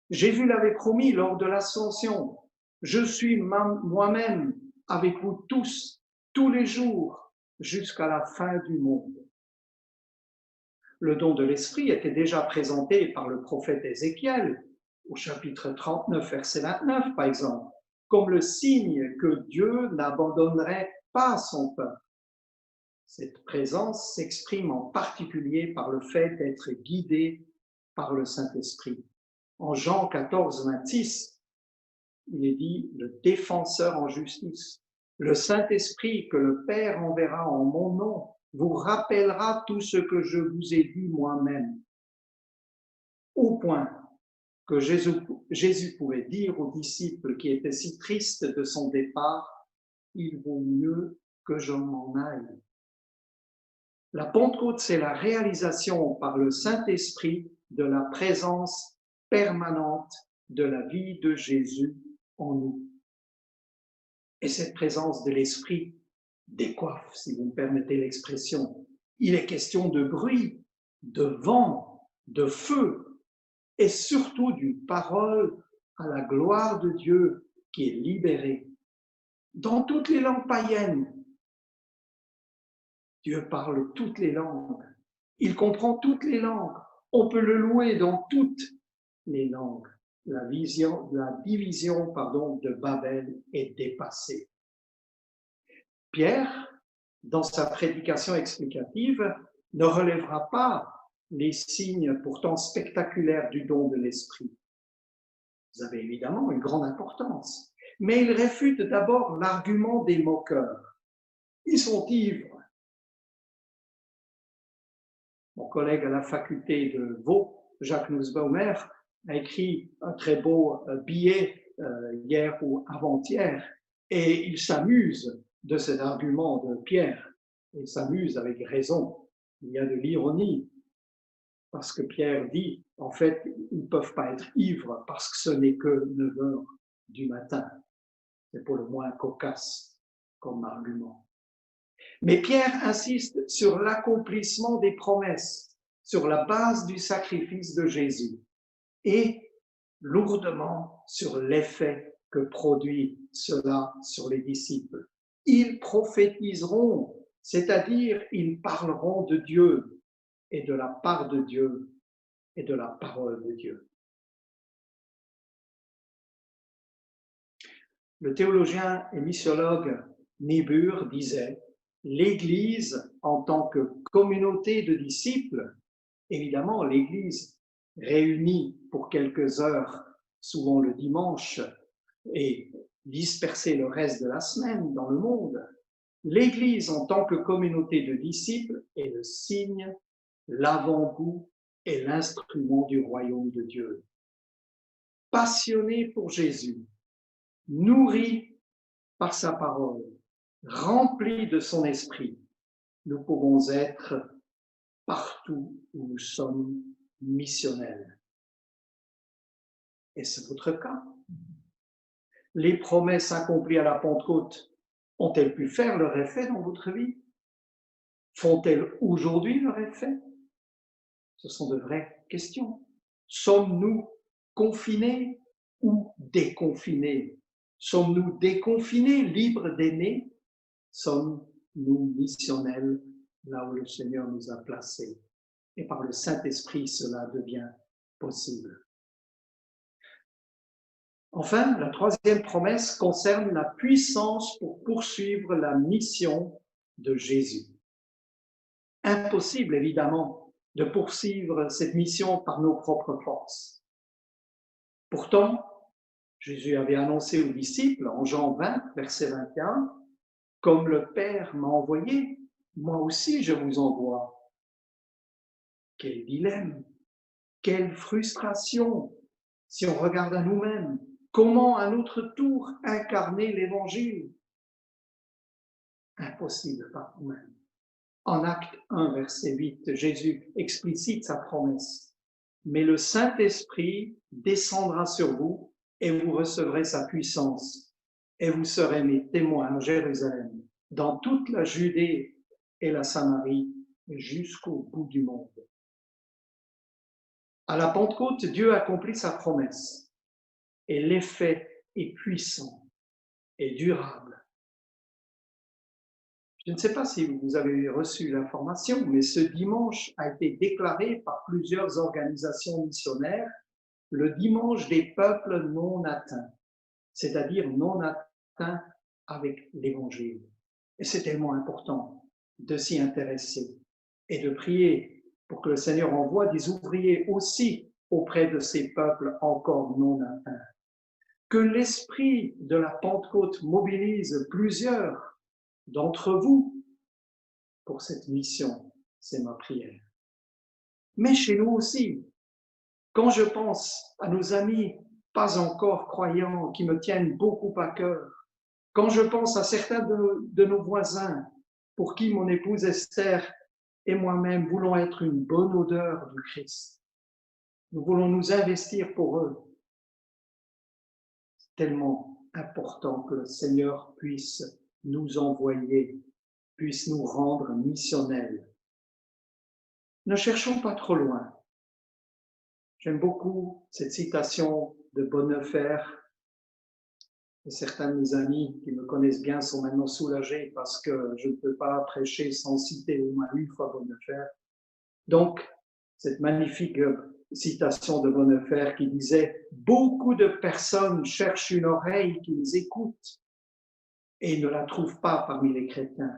Jésus l'avait promis lors de l'Ascension. « Je suis moi-même avec vous tous les jours, jusqu'à la fin du monde. » Le don de l'Esprit était déjà présenté par le prophète Ézéchiel, au chapitre 39, verset 29, par exemple, comme le signe que Dieu n'abandonnerait pas son peuple. Cette présence s'exprime en particulier par le fait d'être guidé par le Saint-Esprit. En Jean 14, 26, il est dit « le défenseur en justice ». Le Saint-Esprit que le Père enverra en mon nom vous rappellera tout ce que je vous ai dit moi-même. Au point que Jésus pouvait dire aux disciples qui étaient si tristes de son départ, « il vaut mieux que je m'en aille ». La Pentecôte, c'est la réalisation par le Saint-Esprit de la présence permanente de la vie de Jésus en nous. Et cette présence de l'Esprit décoiffe, si vous me permettez l'expression. Il est question de bruit, de vent, de feu, et surtout d'une parole à la gloire de Dieu qui est libérée. Dans toutes les langues païennes, Dieu parle toutes les langues. Il comprend toutes les langues. On peut le louer dans toutes les langues. La division de Babel est dépassée. Pierre, dans sa prédication explicative, ne relèvera pas les signes pourtant spectaculaires du don de l'Esprit. Ils avaient évidemment une grande importance, mais il réfute d'abord l'argument des moqueurs. Ils sont ivres. Mon collègue à la faculté de Vaud, Jacques Nussbaumer, a écrit un très beau billet hier ou avant-hier, et il s'amuse de cet argument de Pierre. Il s'amuse avec raison. Il y a de l'ironie, parce que Pierre dit, en fait, ils ne peuvent pas être ivres parce que ce n'est que 9 heures du matin. C'est pour le moins cocasse comme argument. Mais Pierre insiste sur l'accomplissement des promesses, sur la base du sacrifice de Jésus, et lourdement sur l'effet que produit cela sur les disciples. Ils prophétiseront, c'est-à-dire ils parleront de Dieu et de la part de Dieu et de la parole de Dieu. Le théologien et missiologue Niebuhr disait « L'Église en tant que communauté de disciples, évidemment l'Église réunie pour quelques heures, souvent le dimanche, et dispersée le reste de la semaine dans le monde, l'Église en tant que communauté de disciples est le signe, l'avant-goût est l'instrument du royaume de Dieu. Passionnés pour Jésus, nourris par sa parole, remplis de son esprit, nous pouvons être partout où nous sommes missionnels. Et c'est votre cas. Les promesses accomplies à la Pentecôte ont-elles pu faire leur effet dans votre vie? Font-elles aujourd'hui leur effet? Ce sont de vraies questions. Sommes-nous confinés ou déconfinés? Sommes-nous déconfinés, libres d'aimer? Sommes-nous missionnels là où le Seigneur nous a placés? Et par le Saint-Esprit, cela devient possible. Enfin, la troisième promesse concerne la puissance pour poursuivre la mission de Jésus. Impossible, évidemment, de poursuivre cette mission par nos propres forces. Pourtant, Jésus avait annoncé aux disciples en Jean 20, verset 21, « Comme le Père m'a envoyé, moi aussi je vous envoie. » Quel dilemme, quelle frustration si on regarde à nous-mêmes. Comment à notre tour incarner l'Évangile? Impossible par nous-mêmes. En Acte 1, verset 8, Jésus explicite sa promesse. « Mais le Saint-Esprit descendra sur vous et vous recevrez sa puissance. Et vous serez mes témoins à Jérusalem, dans toute la Judée et la Samarie, jusqu'au bout du monde. » À la Pentecôte, Dieu accomplit sa promesse. Et l'effet est puissant et durable. Je ne sais pas si vous avez reçu l'information, mais ce dimanche a été déclaré par plusieurs organisations missionnaires le dimanche des peuples non atteints, c'est-à-dire non atteints avec l'Évangile. Et c'est tellement important de s'y intéresser et de prier pour que le Seigneur envoie des ouvriers aussi auprès de ces peuples encore non atteints. Que l'esprit de la Pentecôte mobilise plusieurs d'entre vous pour cette mission, c'est ma prière. Mais chez nous aussi, quand je pense à nos amis pas encore croyants qui me tiennent beaucoup à cœur, quand je pense à certains de nos voisins pour qui mon épouse Esther et moi-même voulons être une bonne odeur du Christ, nous voulons nous investir pour eux. Tellement important que le Seigneur puisse nous envoyer, puisse nous rendre missionnels. Ne cherchons pas trop loin. J'aime beaucoup cette citation de Bonhoeffer. Et certains de mes amis qui me connaissent bien sont maintenant soulagés parce que je ne peux pas prêcher sans citer au moins une fois Bonhoeffer. Donc, cette magnifique citation de Bonhoeffer qui disait « Beaucoup de personnes cherchent une oreille qui les écoute et ne la trouvent pas parmi les chrétiens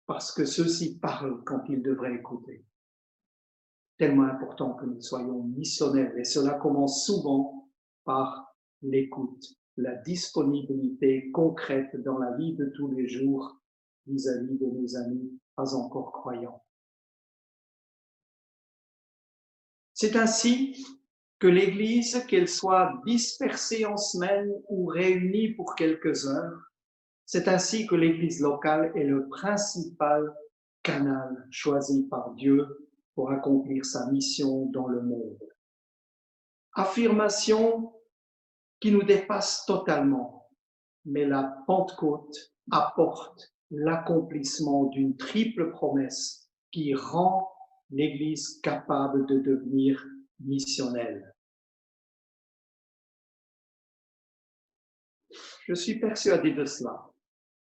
parce que ceux-ci parlent quand ils devraient écouter. » Tellement important que nous soyons missionnaires et cela commence souvent par l'écoute, la disponibilité concrète dans la vie de tous les jours vis-à-vis de nos amis pas encore croyants. C'est ainsi que l'Église, qu'elle soit dispersée en semaine ou réunie pour quelques heures, c'est ainsi que l'Église locale est le principal canal choisi par Dieu pour accomplir sa mission dans le monde. Affirmation qui nous dépasse totalement, mais la Pentecôte apporte l'accomplissement d'une triple promesse qui rend l'Église capable de devenir missionnelle. Je suis persuadé de cela.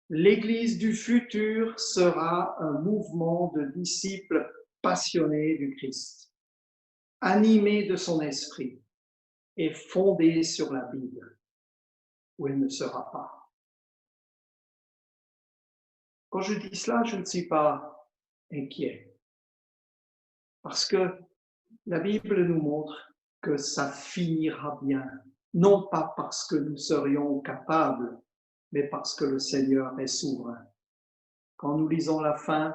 L'Église du futur sera un mouvement de disciples passionnés du Christ, animés de son esprit et fondés sur la Bible, où elle ne sera pas. Quand je dis cela, je ne suis pas inquiet. Parce que la Bible nous montre que ça finira bien, non pas parce que nous serions capables, mais parce que le Seigneur est souverain. Quand nous lisons la fin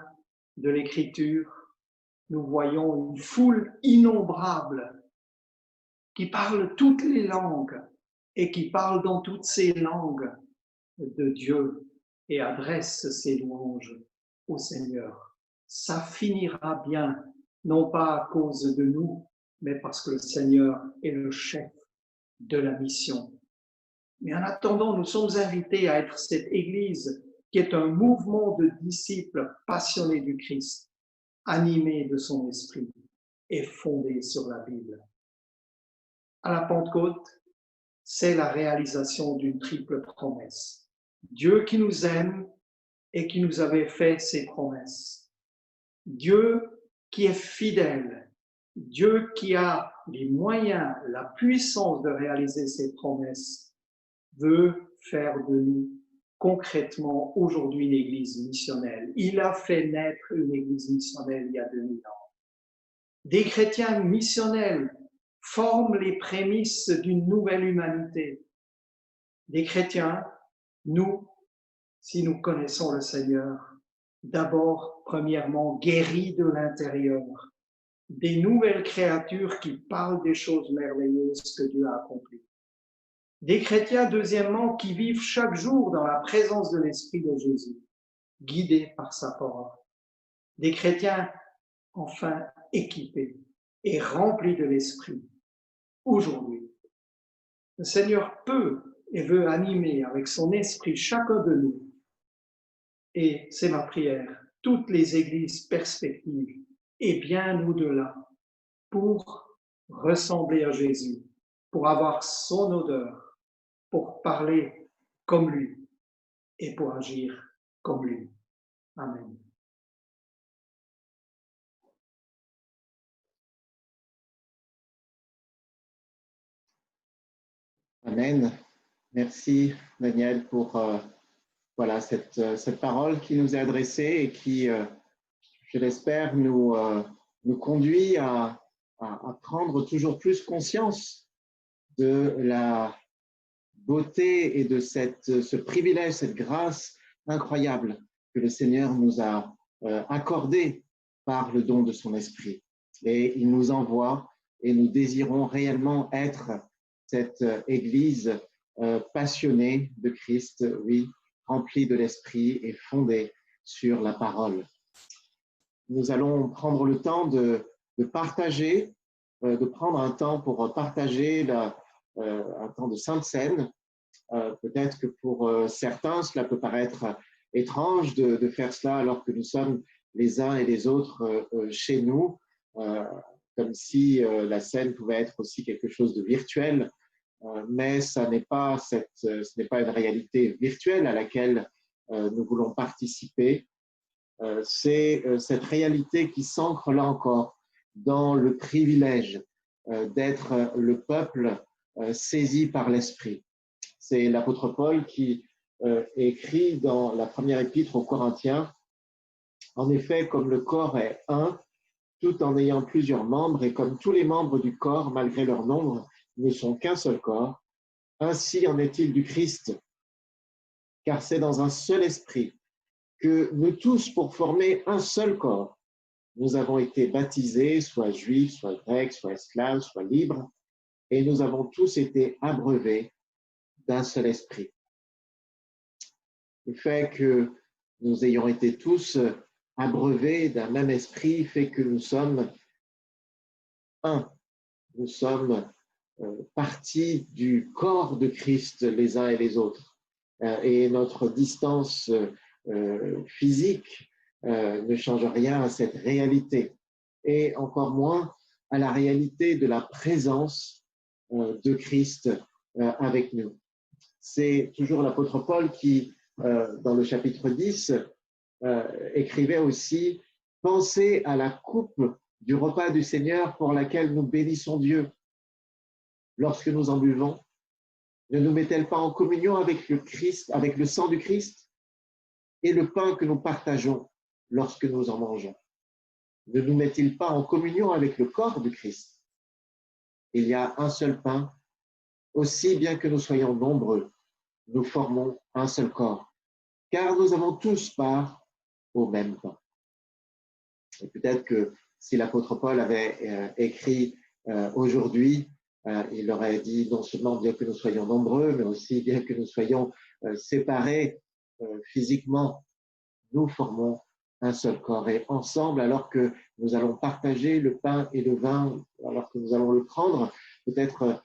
de l'Écriture, nous voyons une foule innombrable qui parle toutes les langues et qui parle dans toutes ces langues de Dieu et adresse ses louanges au Seigneur. Ça finira bien, non pas à cause de nous, mais parce que le Seigneur est le chef de la mission. Mais en attendant, nous sommes invités à être cette Église qui est un mouvement de disciples passionnés du Christ, animés de son esprit et fondés sur la Bible. À la Pentecôte, c'est la réalisation d'une triple promesse. Dieu qui nous aime et qui nous avait fait ses promesses. Dieu qui est fidèle. Dieu qui a les moyens, la puissance de réaliser ses promesses, veut faire de nous concrètement aujourd'hui une église missionnelle. Il a fait naître une église missionnelle il y a 2000 ans. Des chrétiens missionnels forment les prémices d'une nouvelle humanité. Des chrétiens, nous, si nous connaissons le Seigneur, d'abord, premièrement, guéris de l'intérieur, des nouvelles créatures qui parlent des choses merveilleuses que Dieu a accomplies. Des chrétiens, deuxièmement, qui vivent chaque jour dans la présence de l'Esprit de Jésus, guidés par sa parole. Des chrétiens, enfin, équipés et remplis de l'Esprit. Aujourd'hui, le Seigneur peut et veut animer avec son esprit chacun de nous. Et c'est ma prière, toutes les églises perspectives et bien au-delà, pour ressembler à Jésus, pour avoir son odeur, pour parler comme lui et pour agir comme lui. Amen. Amen. Merci Daniel pour voilà, cette parole qui nous est adressée et qui, je l'espère, nous conduit à prendre toujours plus conscience de la beauté et de ce privilège, cette grâce incroyable que le Seigneur nous a accordé par le don de son Esprit. Et il nous envoie et nous désirons réellement être cette Église passionnée de Christ, oui, remplie de l'Esprit et fondée sur la parole. Nous allons prendre le temps de partager, de prendre un temps pour partager un temps de Sainte Seine. Peut-être que pour certains, cela peut paraître étrange de faire cela alors que nous sommes les uns et les autres chez nous, comme si la scène pouvait être aussi quelque chose de virtuel, mais ce n'est pas une réalité virtuelle à laquelle nous voulons participer. C'est cette réalité qui s'ancre là encore dans le privilège d'être le peuple saisi par l'Esprit. C'est l'apôtre Paul qui écrit dans la première épître aux Corinthiens, « En effet, comme le corps est un, tout en ayant plusieurs membres, et comme tous les membres du corps, malgré leur nombre, ne sont qu'un seul corps, ainsi en est-il du Christ. Car c'est dans un seul esprit que nous tous, pour former un seul corps, nous avons été baptisés, soit juifs, soit grecs, soit esclaves, soit libres, et nous avons tous été abreuvés d'un seul esprit. » Le fait que nous ayons été tous abreuvés d'un même esprit fait que nous sommes un. Nous sommes partie du corps de Christ les uns et les autres. Et notre distance physique ne change rien à cette réalité. Et encore moins à la réalité de la présence de Christ avec nous. C'est toujours l'apôtre Paul qui, dans le chapitre 10, écrivait aussi « Pensez à la coupe du repas du Seigneur pour laquelle nous bénissons Dieu. Lorsque nous en buvons, ne nous met-elle pas en communion avec le Christ, avec le sang du Christ et le pain que nous partageons lorsque nous en mangeons? Ne nous met-il pas en communion avec le corps du Christ? Il y a un seul pain, aussi bien que nous soyons nombreux, nous formons un seul corps, car nous avons tous part au même pain. » Et peut-être que si l'apôtre Paul avait écrit aujourd'hui, il aurait dit non seulement bien que nous soyons nombreux, mais aussi bien que nous soyons séparés physiquement, nous formons un seul corps. Et ensemble, alors que nous allons partager le pain et le vin, alors que nous allons le prendre, peut-être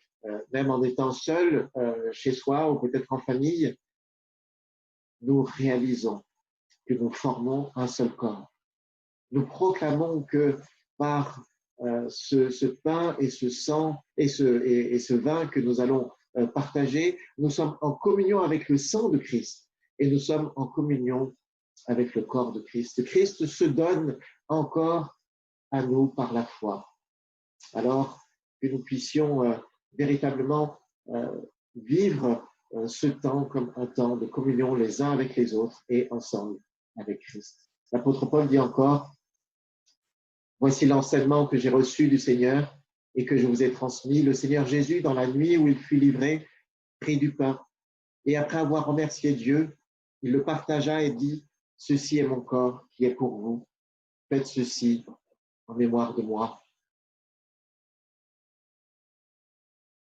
même en étant seuls chez soi ou peut-être en famille, nous réalisons que nous formons un seul corps. Nous proclamons que par ce pain et ce sang et ce vin que nous allons partager, nous sommes en communion avec le sang de Christ et nous sommes en communion avec le corps de Christ. Christ se donne encore à nous par la foi. Alors que nous puissions véritablement vivre ce temps comme un temps de communion les uns avec les autres et ensemble avec Christ. L'apôtre Paul dit encore, « Voici l'enseignement que j'ai reçu du Seigneur et que je vous ai transmis. Le Seigneur Jésus, dans la nuit où il fut livré, prit du pain et après avoir remercié Dieu, il le partagea et dit, « Ceci est mon corps qui est pour vous. Faites ceci en mémoire de moi. »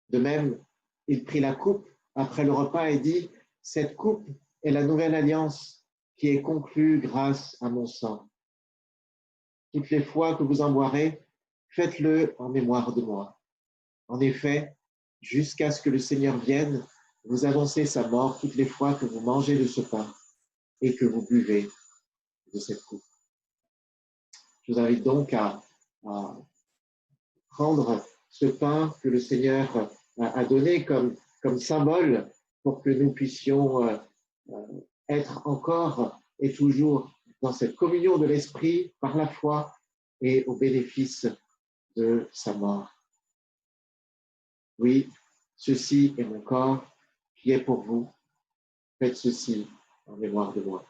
De même, il prit la coupe après le repas et dit, « Cette coupe est la nouvelle alliance qui est conclue grâce à mon sang. Toutes les fois que vous en boirez, faites-le en mémoire de moi. En effet, jusqu'à ce que le Seigneur vienne, vous annoncez sa mort toutes les fois que vous mangez de ce pain et que vous buvez de cette coupe. » Je vous invite donc à prendre ce pain que le Seigneur a donné comme symbole pour que nous puissions être encore et toujours dans cette communion de l'Esprit par la foi et au bénéfice de sa mort. Oui, ceci est mon corps qui est pour vous. Faites ceci en mémoire de moi.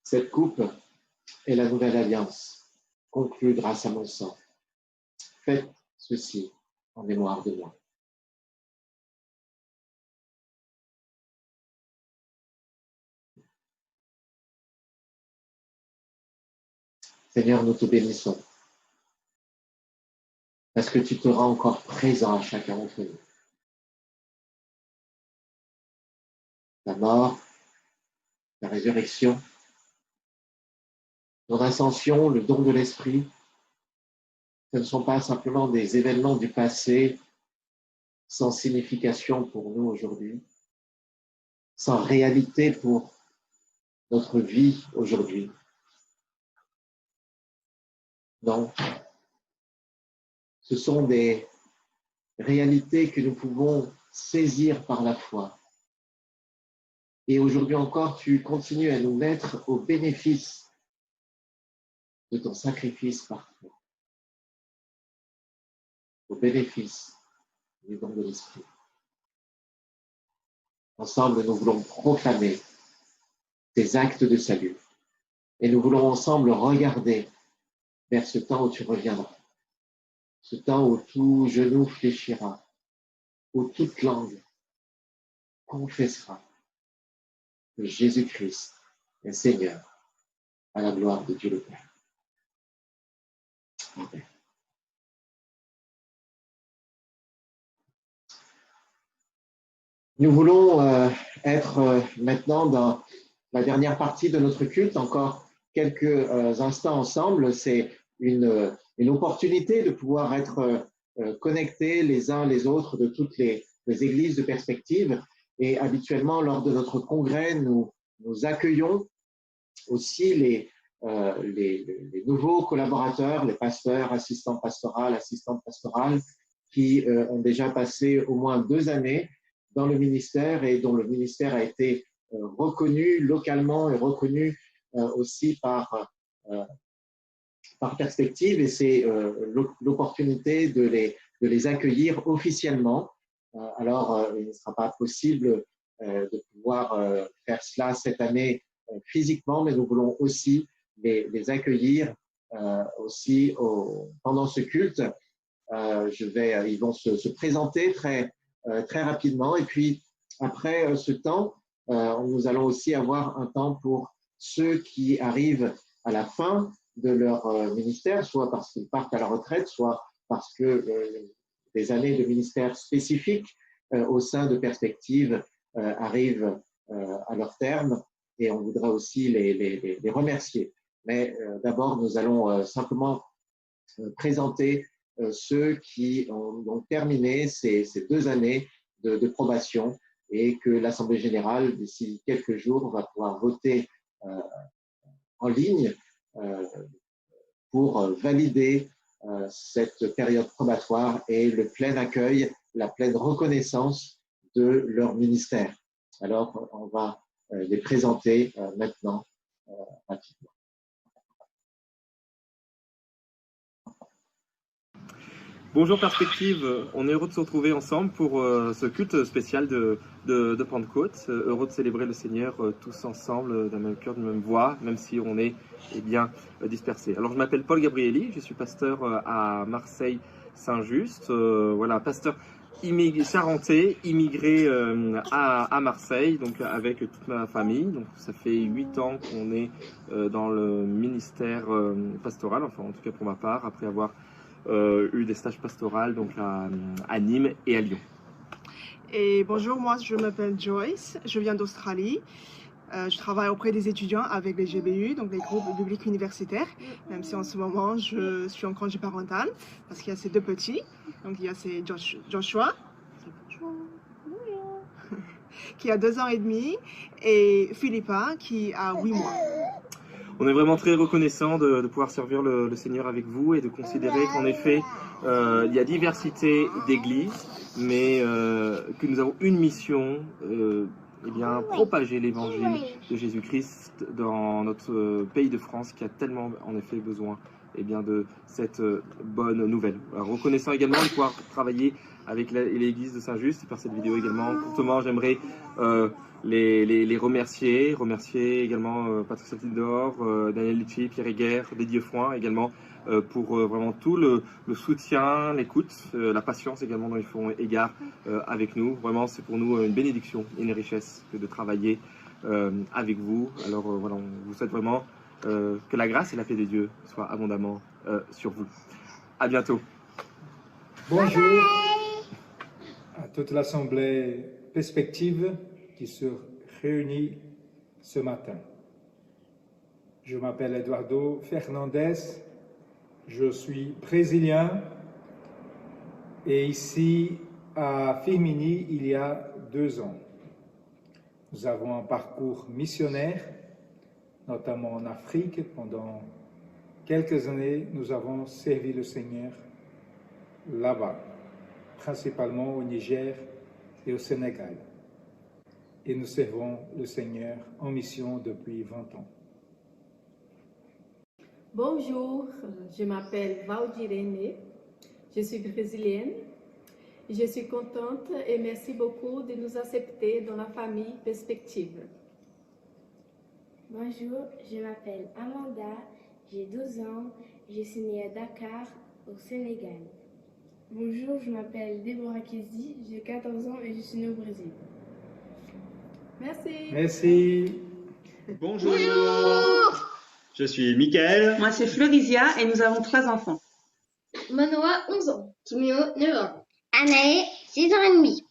Cette coupe est la nouvelle alliance, conclue grâce à mon sang. Faites ceci en mémoire de moi. Seigneur, nous te bénissons parce que tu te rends encore présent à chacun d'entre nous. Ta mort, ta résurrection, ton ascension, le don de l'Esprit, ce ne sont pas simplement des événements du passé sans signification pour nous aujourd'hui, sans réalité pour notre vie aujourd'hui. Non, ce sont des réalités que nous pouvons saisir par la foi. Et aujourd'hui encore, tu continues à nous mettre au bénéfice de ton sacrifice parfait, au bénéfice du don de l'Esprit. Ensemble, nous voulons proclamer tes actes de salut et nous voulons ensemble regarder vers ce temps où tu reviendras, ce temps où tout genou fléchira, où toute langue confessera que Jésus-Christ est Seigneur à la gloire de Dieu le Père. Amen. Nous voulons être maintenant dans la dernière partie de notre culte, encore quelques instants ensemble. C'est une opportunité de pouvoir être connectés les uns les autres de toutes les églises de perspective. Et habituellement, lors de notre congrès, nous accueillons aussi les nouveaux collaborateurs, les pasteurs, assistantes pastorales, qui ont déjà passé au moins 2 années dans le ministère et dont le ministère a été reconnu localement et reconnu aussi par perspective. Et c'est l'opportunité de les accueillir officiellement. Alors, il ne sera pas possible de pouvoir faire cela cette année physiquement, mais nous voulons aussi les accueillir aussi pendant ce culte. Ils vont se présenter très rapidement. Et puis, après ce temps, nous allons aussi avoir un temps pour ceux qui arrivent à la fin de leur ministère, soit parce qu'ils partent à la retraite, soit parce que des années de ministère spécifiques au sein de Perspectives arrivent à leur terme, et on voudrait aussi les remercier. Mais d'abord, nous allons simplement présenter ceux qui ont terminé ces 2 années de probation, et que l'Assemblée générale, d'ici quelques jours, va pouvoir voter en ligne pour valider cette période probatoire et le plein accueil, la pleine reconnaissance de leur ministère. Alors, on va les présenter maintenant rapidement. Bonjour Perspective, on est heureux de se retrouver ensemble pour ce culte spécial de Pentecôte. Heureux de célébrer le Seigneur tous ensemble, d'un même cœur, d'une même voix, même si on est dispersés. Alors je m'appelle Paul Gabrielli, je suis pasteur à Marseille Saint-Just, voilà, pasteur charentais, immigré à Marseille, donc avec toute ma famille. Donc ça fait 8 ans qu'on est dans le ministère pastoral, enfin en tout cas pour ma part, après avoir eu des stages pastoraux donc à Nîmes et à Lyon. Et bonjour, moi je m'appelle Joyce, je viens d'Australie. Je travaille auprès des étudiants avec les GBU, donc les groupes publics universitaires, même si en ce moment je suis en congé parental, parce qu'il y a ces 2 petits. Donc il y a ces Joshua qui a 2 ans et demi, et Philippa qui a 8 mois. On est vraiment très reconnaissant de pouvoir servir le Seigneur avec vous et de considérer qu'en effet, il y a diversité d'églises, mais que nous avons une mission, propager l'évangile de Jésus-Christ dans notre pays de France qui a tellement en effet besoin de cette bonne nouvelle. Alors, reconnaissant également de pouvoir travailler avec l'église de Saint-Just et par cette vidéo également. Courtement, j'aimerais les remercier également Patricia Tildor, Daniel Litchi, Pierre Heger, Didier Foin également pour vraiment tout le soutien, l'écoute, la patience également dont ils font égard avec nous. Vraiment, c'est pour nous une bénédiction, une richesse que de travailler avec vous. Alors voilà, on vous souhaite vraiment que la grâce et la paix de Dieu soient abondamment sur vous. À bientôt. Bonjour à toute l'Assemblée Perspective qui se réunit ce matin. Je m'appelle Eduardo Fernandez, je suis brésilien et ici à Firminy il y a 2 ans. Nous avons un parcours missionnaire, notamment en Afrique. Pendant quelques années, nous avons servi le Seigneur là-bas, principalement au Niger et au Sénégal. Et nous servons le Seigneur en mission depuis 20 ans. Bonjour, je m'appelle Valdirene, je suis brésilienne. Je suis contente et merci beaucoup de nous accepter dans la famille Perspective. Bonjour, je m'appelle Amanda, j'ai 12 ans, je suis née à Dakar, au Sénégal. Bonjour, je m'appelle Deborah Kezi, j'ai 14 ans et je suis née au Brésil. Merci. Merci. Bonjour. Je suis Mickaël. Moi, c'est Florizia et nous avons 3 enfants. Manoa, 11 ans. Timéo, 9 ans. Anaë, 6 ans et demi.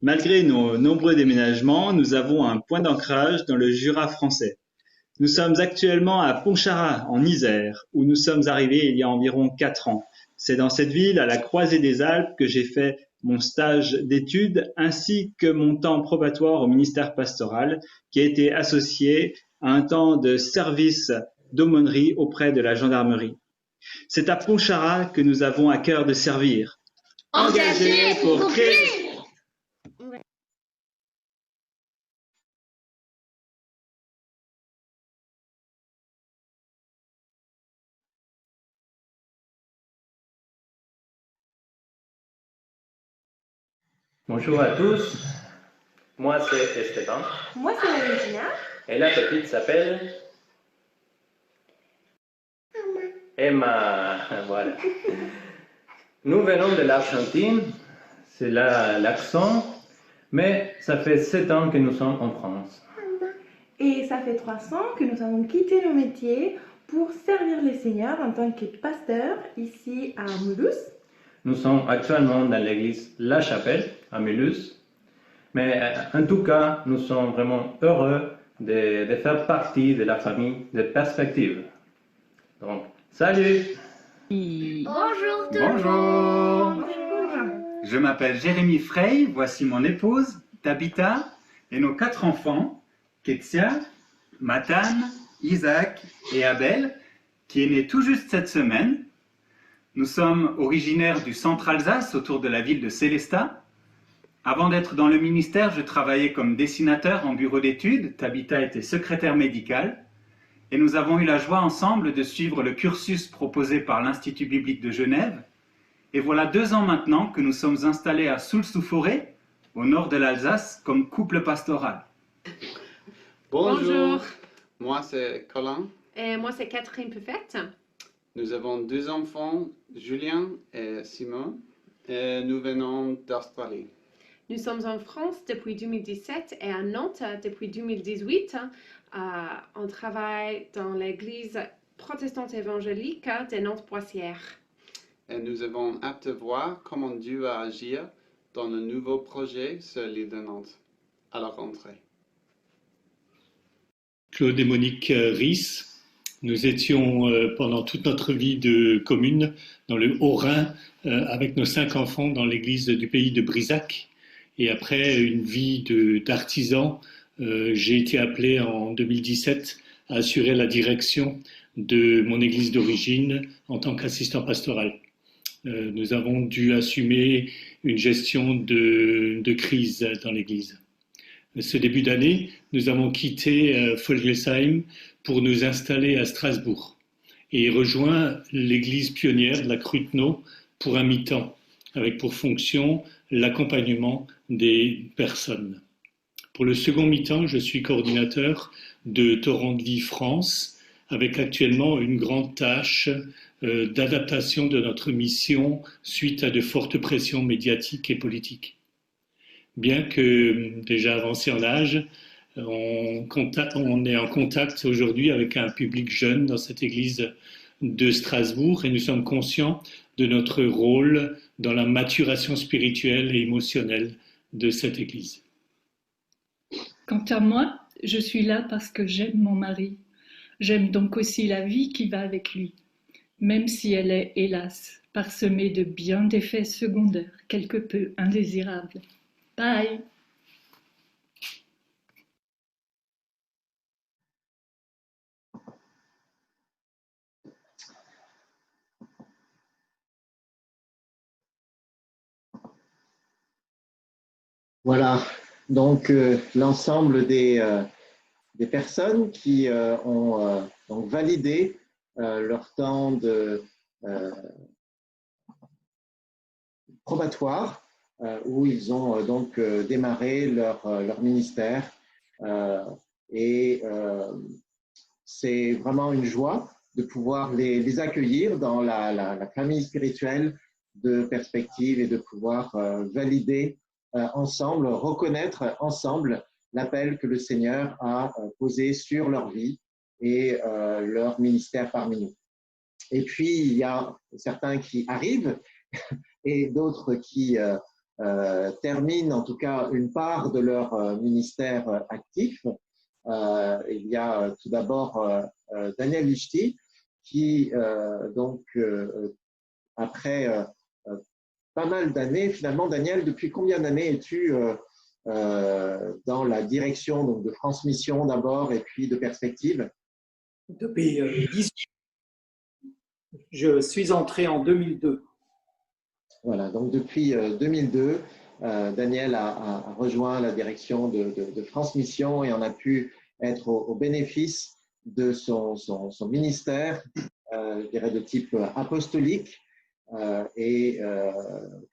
Malgré nos nombreux déménagements, nous avons un point d'ancrage dans le Jura français. Nous sommes actuellement à Pontcharrat, en Isère, où nous sommes arrivés il y a environ 4 ans. C'est dans cette ville, à la croisée des Alpes, que j'ai fait mon stage d'études ainsi que mon temps probatoire au ministère pastoral, qui a été associé à un temps de service d'aumônerie auprès de la gendarmerie. C'est à Pontcharrat que nous avons à cœur de servir. Engagés pour Christ. Bonjour à tous, moi c'est Esteban. Moi c'est Regina. Et la petite s'appelle Emma, voilà. Nous venons de l'Argentine, c'est là l'accent, mais ça fait 7 ans que nous sommes en France. Et ça fait 300 que nous avons quitté nos métiers pour servir les seigneurs en tant que pasteur ici à Mulhouse. Nous sommes actuellement dans l'église La Chapelle à Mulhouse, mais en tout cas, nous sommes vraiment heureux de faire partie de la famille de Perspective. Donc, salut! Bonjour tout le Bonjour. monde. Je m'appelle Jérémy Frey, voici mon épouse, Tabitha, et nos 4 enfants, Ketsia, Matane, Isaac et Abel, qui est né tout juste cette semaine. Nous sommes originaires du centre Alsace, autour de la ville de Sélestat. Avant d'être dans le ministère, je travaillais comme dessinateur en bureau d'études. Tabitha était secrétaire médicale. Et nous avons eu la joie ensemble de suivre le cursus proposé par l'Institut biblique de Genève. Et voilà 2 ans maintenant que nous sommes installés à Soultz-sous-Forêt, au nord de l'Alsace, comme couple pastoral. Bonjour. Moi c'est Colin. Et moi c'est Catherine Buffette. Nous avons 2 enfants, Julien et Simon, et nous venons d'Australie. Nous sommes en France depuis 2017 et à Nantes depuis 2018. On travaille dans l'église protestante évangélique de Nantes-Boissière. Et nous avons hâte de voir comment Dieu va agir dans le nouveau projet sur l'île de Nantes à la rentrée. Claude et Monique Ries. Nous étions pendant toute notre vie de commune dans le Haut-Rhin avec nos 5 enfants dans l'église du pays de Brisac. Et après une vie d'artisan, j'ai été appelé en 2017 à assurer la direction de mon église d'origine en tant qu'assistant pastoral. Nous avons dû assumer une gestion de crise dans l'église. Ce début d'année, nous avons quitté Folgesheim pour nous installer à Strasbourg et rejoint l'église pionnière de la Cruteno pour un mi-temps, avec pour fonction l'accompagnement des personnes. Pour le second mi-temps, je suis coordinateur de Torrent de Vie France, avec actuellement une grande tâche d'adaptation de notre mission suite à de fortes pressions médiatiques et politiques. Bien que déjà avancé en âge, on est en contact aujourd'hui avec un public jeune dans cette église de Strasbourg et nous sommes conscients de notre rôle dans la maturation spirituelle et émotionnelle de cette église. Quant à moi, je suis là parce que j'aime mon mari. J'aime donc aussi la vie qui va avec lui, même si elle est, hélas, parsemée de bien d'effets secondaires, quelque peu indésirables. Bye! Voilà, donc l'ensemble des personnes qui ont donc validé leur temps de probatoire, où ils ont donc démarré leur ministère. Et c'est vraiment une joie de pouvoir les accueillir dans la famille spirituelle de Perspective et de pouvoir valider ensemble, reconnaître ensemble l'appel que le Seigneur a posé sur leur vie et leur ministère parmi nous. Et puis, il y a certains qui arrivent et d'autres qui terminent en tout cas une part de leur ministère actif. Il y a tout d'abord Daniel Lichty qui, donc, après pas mal d'années, finalement, Daniel, depuis combien d'années es-tu dans la direction donc, de France Mission d'abord et puis de Perspective? Depuis 18. Je suis entré en 2002. Voilà, donc depuis 2002, Daniel a rejoint la direction de France Mission et on a pu être au bénéfice de son ministère, je dirais de type apostolique, et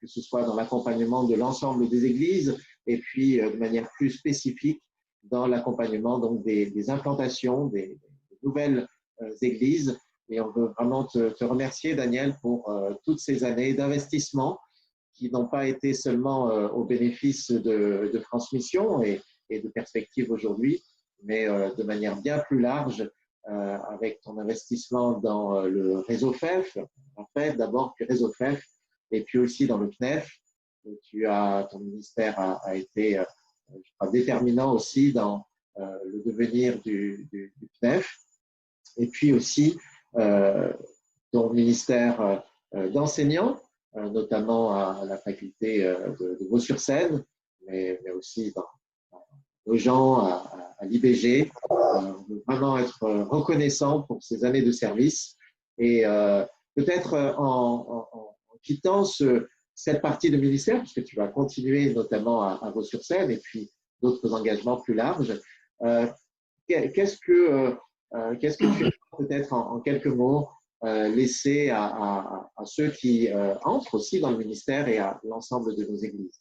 que ce soit dans l'accompagnement de l'ensemble des églises et puis de manière plus spécifique dans l'accompagnement donc des implantations des nouvelles églises Et on veut vraiment te remercier, Daniel, pour toutes ces années d'investissement qui n'ont pas été seulement au bénéfice de France Mission et de Perspective aujourd'hui, mais de manière bien plus large avec ton investissement dans le réseau FEF, en fait, d'abord, puis réseau FEF, et puis aussi dans le CNEF. Ton ministère a été, je crois, déterminant aussi dans le devenir du CNEF. Et puis aussi ton ministère d'enseignants, notamment à la faculté de Vaux-sur-Seine, mais aussi aux gens, à l'IBG. On veut vraiment être reconnaissant pour ces années de service. Et peut-être en quittant cette partie de ministère, puisque tu vas continuer notamment à Vaux-sur-Seine et puis d'autres engagements plus larges, qu'est-ce que tu as peut-être en quelques mots laisser à ceux qui entrent aussi dans le ministère et à l'ensemble de nos églises?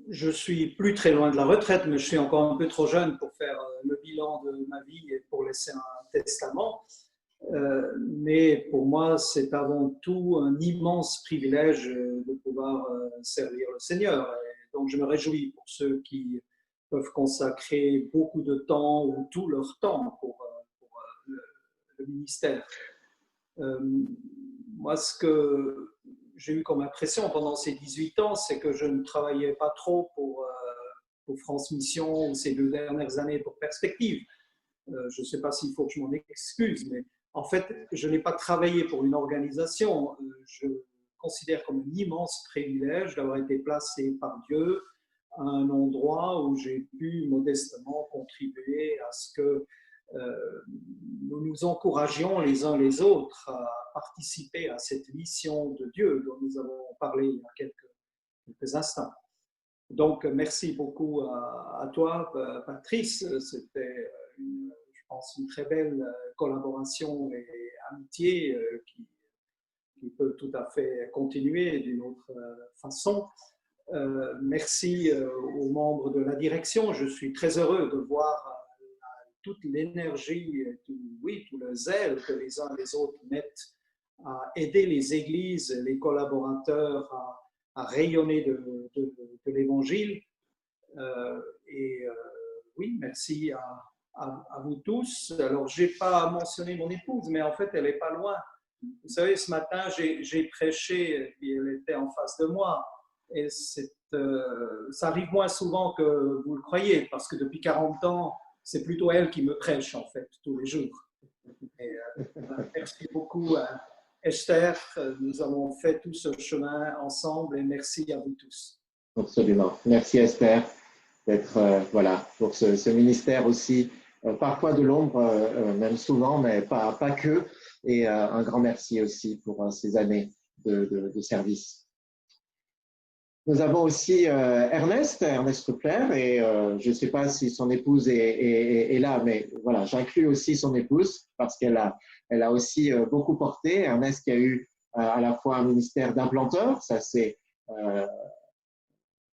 Je suis plus très loin de la retraite, mais je suis encore un peu trop jeune pour faire le bilan de ma vie et pour laisser un testament. Mais pour moi, c'est avant tout un immense privilège de pouvoir servir le Seigneur. Et donc, je me réjouis pour ceux qui peuvent consacrer beaucoup de temps ou tout leur temps pour le ministère. Moi, ce que j'ai eu comme impression pendant ces 18 ans, c'est que je ne travaillais pas trop pour France Mission ou ces 2 dernières années pour Perspective. Je ne sais pas s'il faut que je m'en excuse, mais en fait, je n'ai pas travaillé pour une organisation. Je considère comme un immense privilège d'avoir été placé par Dieu à un endroit où j'ai pu modestement contribuer à ce que nous nous encouragions les uns les autres à participer à cette mission de Dieu dont nous avons parlé il y a quelques instants. Donc, merci beaucoup à toi, Patrice. C'était, je pense, une très belle collaboration et amitié qui peut tout à fait continuer d'une autre façon. Merci aux membres de la direction. Je suis très heureux de voir toute l'énergie, tout le zèle que les uns les autres mettent à aider les églises, les collaborateurs à rayonner de l'Évangile. Oui, merci à vous tous. Alors, je n'ai pas mentionné mon épouse, mais en fait, elle n'est pas loin. Vous savez, ce matin, j'ai prêché, et elle était en face de moi. Et ça arrive moins souvent que vous le croyez, parce que depuis 40 ans, c'est plutôt elle qui me prêche, en fait, tous les jours. Et, merci beaucoup, Esther. Nous avons fait tout ce chemin ensemble et merci à vous tous. Absolument. Merci, Esther, d'être pour ce ministère aussi, parfois de l'ombre, même souvent, mais pas que. Et un grand merci aussi pour ces années de service. Nous avons aussi Ernest Rupler, et je ne sais pas si son épouse est là, mais voilà, j'inclus aussi son épouse parce qu'elle a aussi beaucoup porté. Ernest qui a eu à la fois un ministère d'implanteur, ça c'est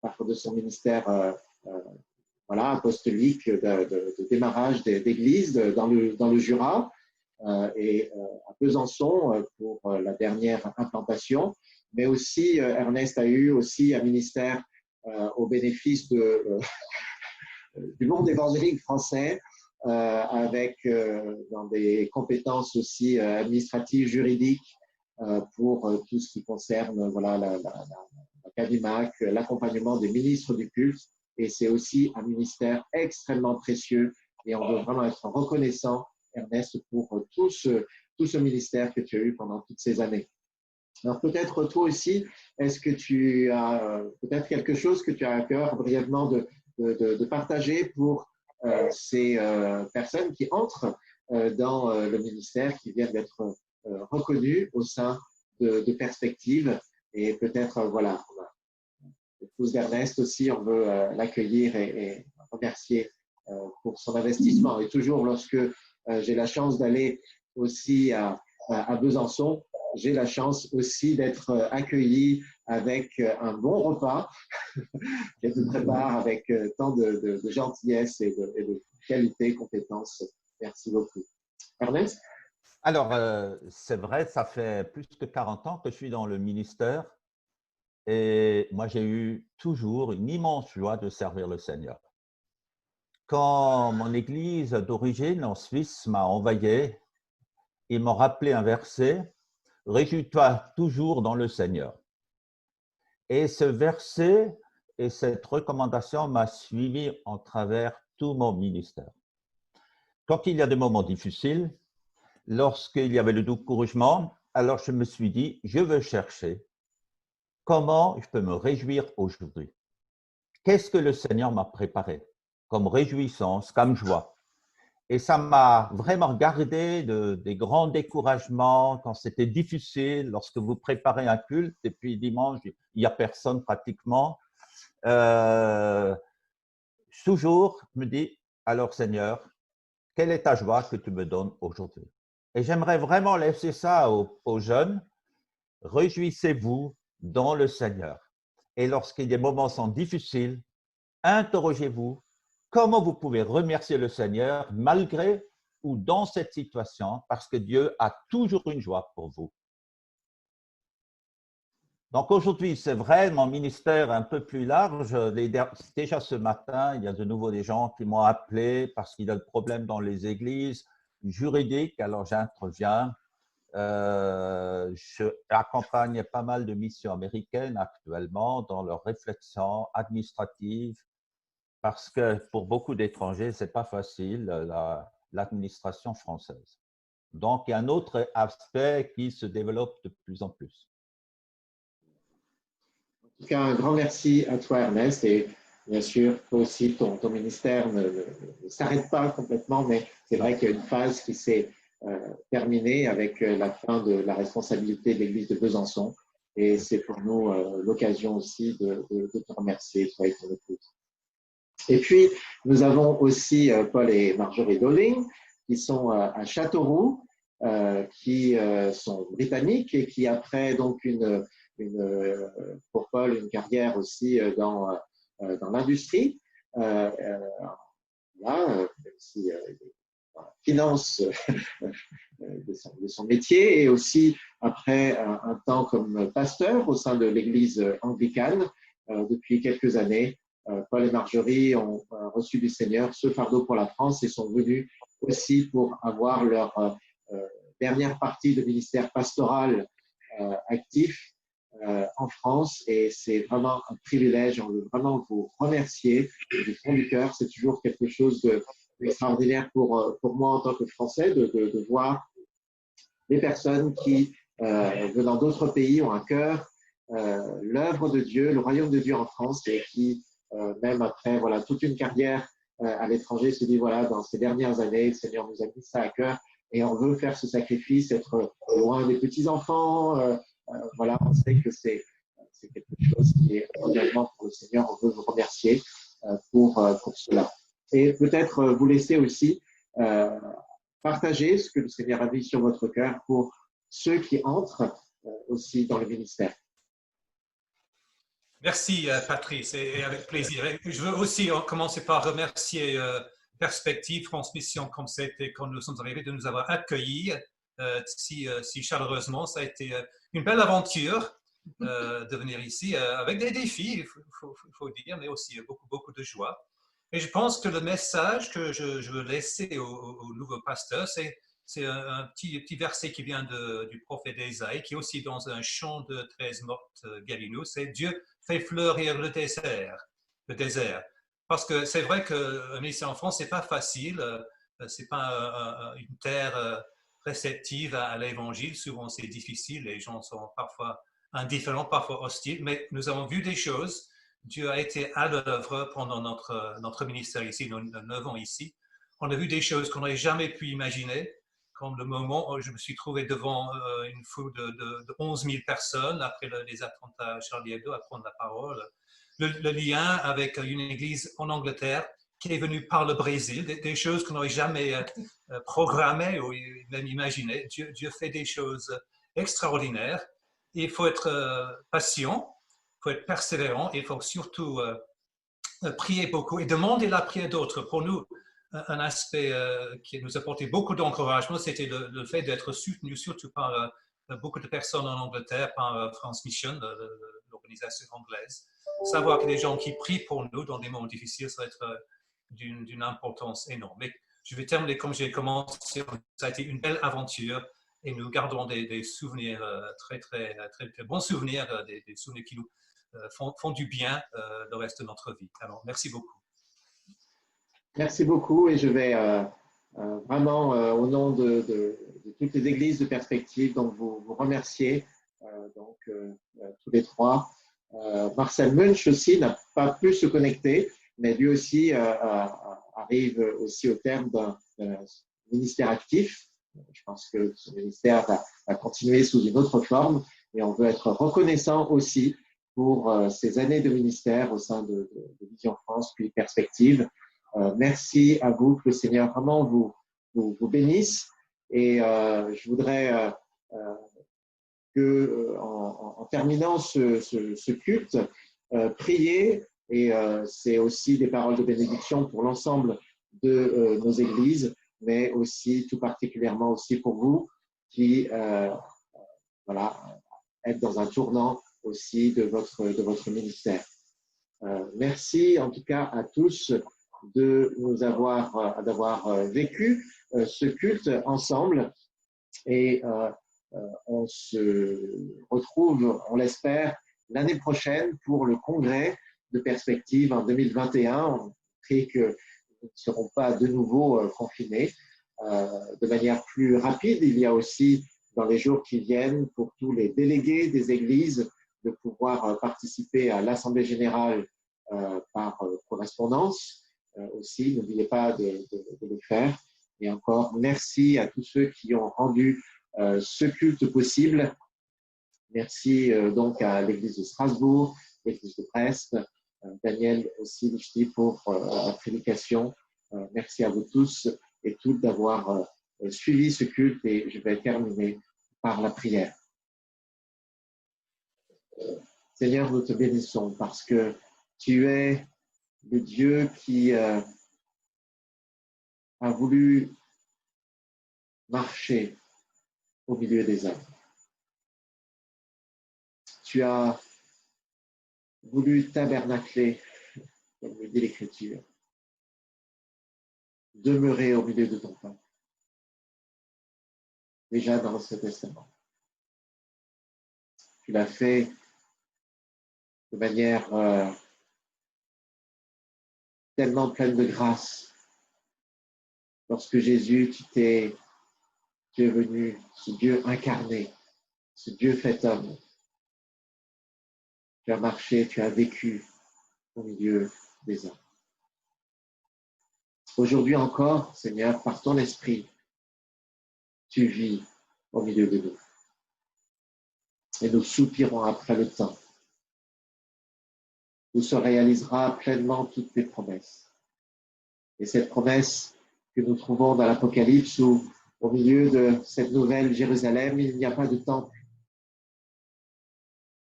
parfois de son ministère apostolique de démarrage d'église dans le Jura et à Besançon pour la dernière implantation. Mais aussi, Ernest a eu aussi un ministère au bénéfice du monde évangélique français, avec dans des compétences aussi administratives, juridiques, pour tout ce qui concerne la CADIMAC, l'accompagnement des ministres du culte. Et c'est aussi un ministère extrêmement précieux et on veut vraiment être reconnaissant, Ernest, pour tout ce ministère que tu as eu pendant toutes ces années. Alors peut-être toi aussi, est-ce que tu as peut-être quelque chose que tu as à cœur brièvement de partager pour ces personnes qui entrent dans le ministère, qui viennent d'être reconnues au sein de Perspective, et peut-être l'épouse d'Ernest aussi, on veut l'accueillir et remercier pour son investissement. Et toujours lorsque j'ai la chance d'aller aussi à Besançon, j'ai la chance aussi d'être accueilli avec un bon repas qui se prépare avec tant de gentillesse et de qualité, compétence. Merci beaucoup. Ernest? Alors, c'est vrai, ça fait plus que 40 ans que je suis dans le ministère et moi, j'ai eu toujours une immense joie de servir le Seigneur. Quand mon église d'origine en Suisse m'a envoyé, ils m'ont rappelé un verset, « Réjouis-toi toujours dans le Seigneur ». Et ce verset et cette recommandation m'a suivi en travers tout mon ministère. Quand il y a des moments difficiles, lorsqu'il y avait le découragement, alors je me suis dit, je veux chercher comment je peux me réjouir aujourd'hui. Qu'est-ce que le Seigneur m'a préparé comme réjouissance, comme joie? Et ça m'a vraiment gardé des grands découragements quand c'était difficile, lorsque vous préparez un culte et puis dimanche, il n'y a personne pratiquement. Toujours, je me dis, alors Seigneur, quelle est ta joie que tu me donnes aujourd'hui? Et j'aimerais vraiment laisser ça aux jeunes. Réjouissez-vous dans le Seigneur. Et lorsqu'il des moments sont difficiles, interrogez-vous comment vous pouvez remercier le Seigneur malgré ou dans cette situation, parce que Dieu a toujours une joie pour vous. Donc aujourd'hui, c'est vrai, mon ministère est un peu plus large. Déjà ce matin, il y a de nouveau des gens qui m'ont appelé parce qu'il y a des problèmes dans les églises juridiques, alors j'interviens. Je accompagne pas mal de missions américaines actuellement dans leurs réflexions administratives parce que pour beaucoup d'étrangers, ce n'est pas facile l'administration française. Donc, il y a un autre aspect qui se développe de plus en plus. En tout cas, un grand merci à toi, Ernest. Et bien sûr, toi aussi, ton ministère ne s'arrête pas complètement, mais c'est vrai qu'il y a une phase qui s'est terminée avec la fin de la responsabilité de l'Église de Besançon. Et c'est pour nous l'occasion aussi de te remercier, toi et ton épouse. Et puis, nous avons aussi Paul et Marjorie Dolling, qui sont à Châteauroux, qui sont britanniques et qui, après donc pour Paul, une carrière aussi dans l'industrie, aussi finance de son métier, et aussi après un temps comme pasteur au sein de l'Église anglicane depuis quelques années. Paul et Marjorie ont reçu du Seigneur ce fardeau pour la France et sont venus aussi pour avoir leur dernière partie de ministère pastoral actif en France. Et c'est vraiment un privilège. On veut vraiment vous remercier du fond du cœur. C'est toujours quelque chose d'extraordinaire pour moi en tant que Français de voir des personnes qui, venant d'autres pays, ont à cœur l'œuvre de Dieu, le royaume de Dieu en France, et qui même après toute une carrière à l'étranger, se dit voilà, dans ces dernières années, le Seigneur nous a mis ça à cœur et on veut faire ce sacrifice, être loin des petits-enfants. Voilà, on sait que c'est quelque chose qui est un engagement pour le Seigneur. On veut vous remercier pour cela. Et peut-être vous laisser aussi partager ce que le Seigneur a mis sur votre cœur pour ceux qui entrent aussi dans le ministère. Merci Patrice, et avec plaisir. Je veux aussi commencer par remercier Perspective France Mission, comme c'était quand nous sommes arrivés, de nous avoir accueillis si chaleureusement. Ça a été une belle aventure de venir ici, avec des défis, il faut dire, mais aussi beaucoup de joie. Et je pense que le message que je veux laisser au nouveau pasteur, c'est un petit verset qui vient du prophète Ésaïe, qui est aussi dans un chant de 13 mortes Galinou, c'est Dieu fait fleurir le désert. Parce que c'est vrai que ministère en France, c'est pas facile, c'est pas une terre réceptive à l'évangile, souvent c'est difficile, les gens sont parfois indifférents, parfois hostiles, mais nous avons vu des choses. Dieu a été à l'œuvre pendant notre ministère ici, nos 9 ans ici. On a vu des choses qu'on n'aurait jamais pu imaginer, comme le moment où je me suis trouvé devant une foule de 11 000 personnes après les attentats à Charlie Hebdo à prendre la parole. Le lien avec une église en Angleterre qui est venue par le Brésil, des choses qu'on n'aurait jamais programmées ou même imaginées. Dieu fait des choses extraordinaires. Il faut être patient, il faut être persévérant, il faut surtout prier beaucoup et demander la prière d'autres. Pour nous, un aspect qui nous apportait beaucoup d'encouragement, c'était le fait d'être soutenu surtout par beaucoup de personnes en Angleterre, par France Mission, l'organisation anglaise. Savoir que les gens qui prient pour nous dans des moments difficiles, ça va être d'une importance énorme. Mais je vais terminer comme j'ai commencé. Ça a été une belle aventure et nous gardons des souvenirs, très bons souvenirs, des souvenirs qui nous font du bien le reste de notre vie. Alors, merci beaucoup. Merci beaucoup et je vais vraiment, au nom de toutes les églises de perspective, donc vous remercier, tous les trois. Marcel Munch aussi n'a pas pu se connecter, mais lui aussi arrive aussi au terme d'un ministère actif. Je pense que ce ministère va continuer sous une autre forme et on veut être reconnaissant aussi pour ces années de ministère au sein de Vision France puis Perspective. Merci à vous, que le Seigneur vraiment vous bénisse. Et je voudrais en terminant ce culte, prier, et c'est aussi des paroles de bénédiction pour l'ensemble de nos églises, mais aussi tout particulièrement aussi pour vous qui êtes dans un tournant aussi de votre ministère. Merci en tout cas à tous d'avoir vécu ce culte ensemble et on se retrouve, on l'espère, l'année prochaine pour le congrès de perspective en 2021. On prie que nous ne serons pas de nouveau confinés de manière plus rapide. Il y a aussi dans les jours qui viennent pour tous les délégués des églises de pouvoir participer à l'Assemblée générale par correspondance. Aussi, n'oubliez pas de le faire. Et encore, merci à tous ceux qui ont rendu ce culte possible. Merci donc à l'Église de Strasbourg, l'Église de Brest, Daniel aussi pour la prédication. Merci à vous tous et toutes d'avoir suivi ce culte et je vais terminer par la prière. Seigneur, nous te bénissons parce que tu es le Dieu qui a voulu marcher au milieu des hommes. Tu as voulu tabernacler, comme le dit l'Écriture, demeurer au milieu de ton peuple, déjà dans l'Ancien Testament. Tu l'as fait de manière tellement pleine de grâce. Lorsque Jésus, tu es venu, ce Dieu incarné, ce Dieu fait homme. Tu as marché, tu as vécu au milieu des hommes. Aujourd'hui encore, Seigneur, par ton esprit, tu vis au milieu de nous. Et nous soupirons après le temps où se réalisera pleinement toutes tes promesses. Et cette promesse que nous trouvons dans l'Apocalypse où, au milieu de cette nouvelle Jérusalem, il n'y a pas de temple.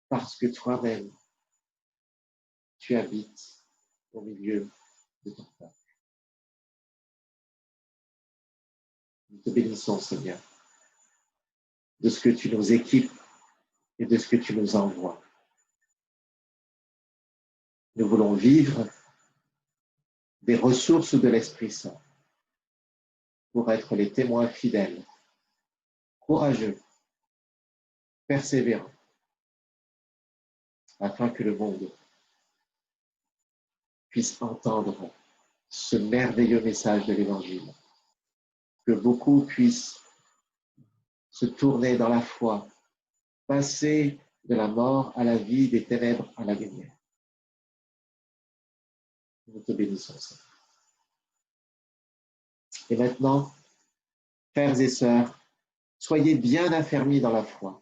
Parce que toi-même, tu habites au milieu de ton peuple. Nous te bénissons, Seigneur, de ce que tu nous équipes et de ce que tu nous envoies. Nous voulons vivre des ressources de l'Esprit Saint pour être les témoins fidèles, courageux, persévérants, afin que le monde puisse entendre ce merveilleux message de l'Évangile, que beaucoup puissent se tourner dans la foi, passer de la mort à la vie, des ténèbres à la lumière. Nous te bénissons, Seigneur. Et maintenant, frères et sœurs, soyez bien affermis dans la foi.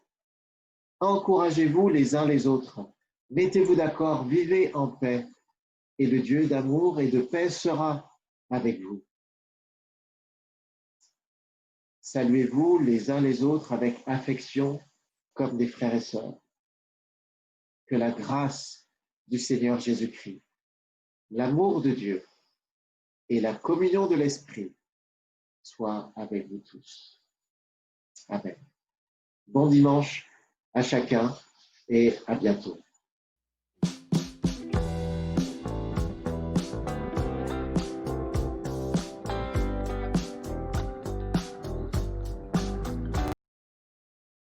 Encouragez-vous les uns les autres. Mettez-vous d'accord, vivez en paix. Et le Dieu d'amour et de paix sera avec vous. Saluez-vous les uns les autres avec affection comme des frères et sœurs. Que la grâce du Seigneur Jésus-Christ, l'amour de Dieu et la communion de l'Esprit soit avec vous tous. Amen. Bon dimanche à chacun et à bientôt.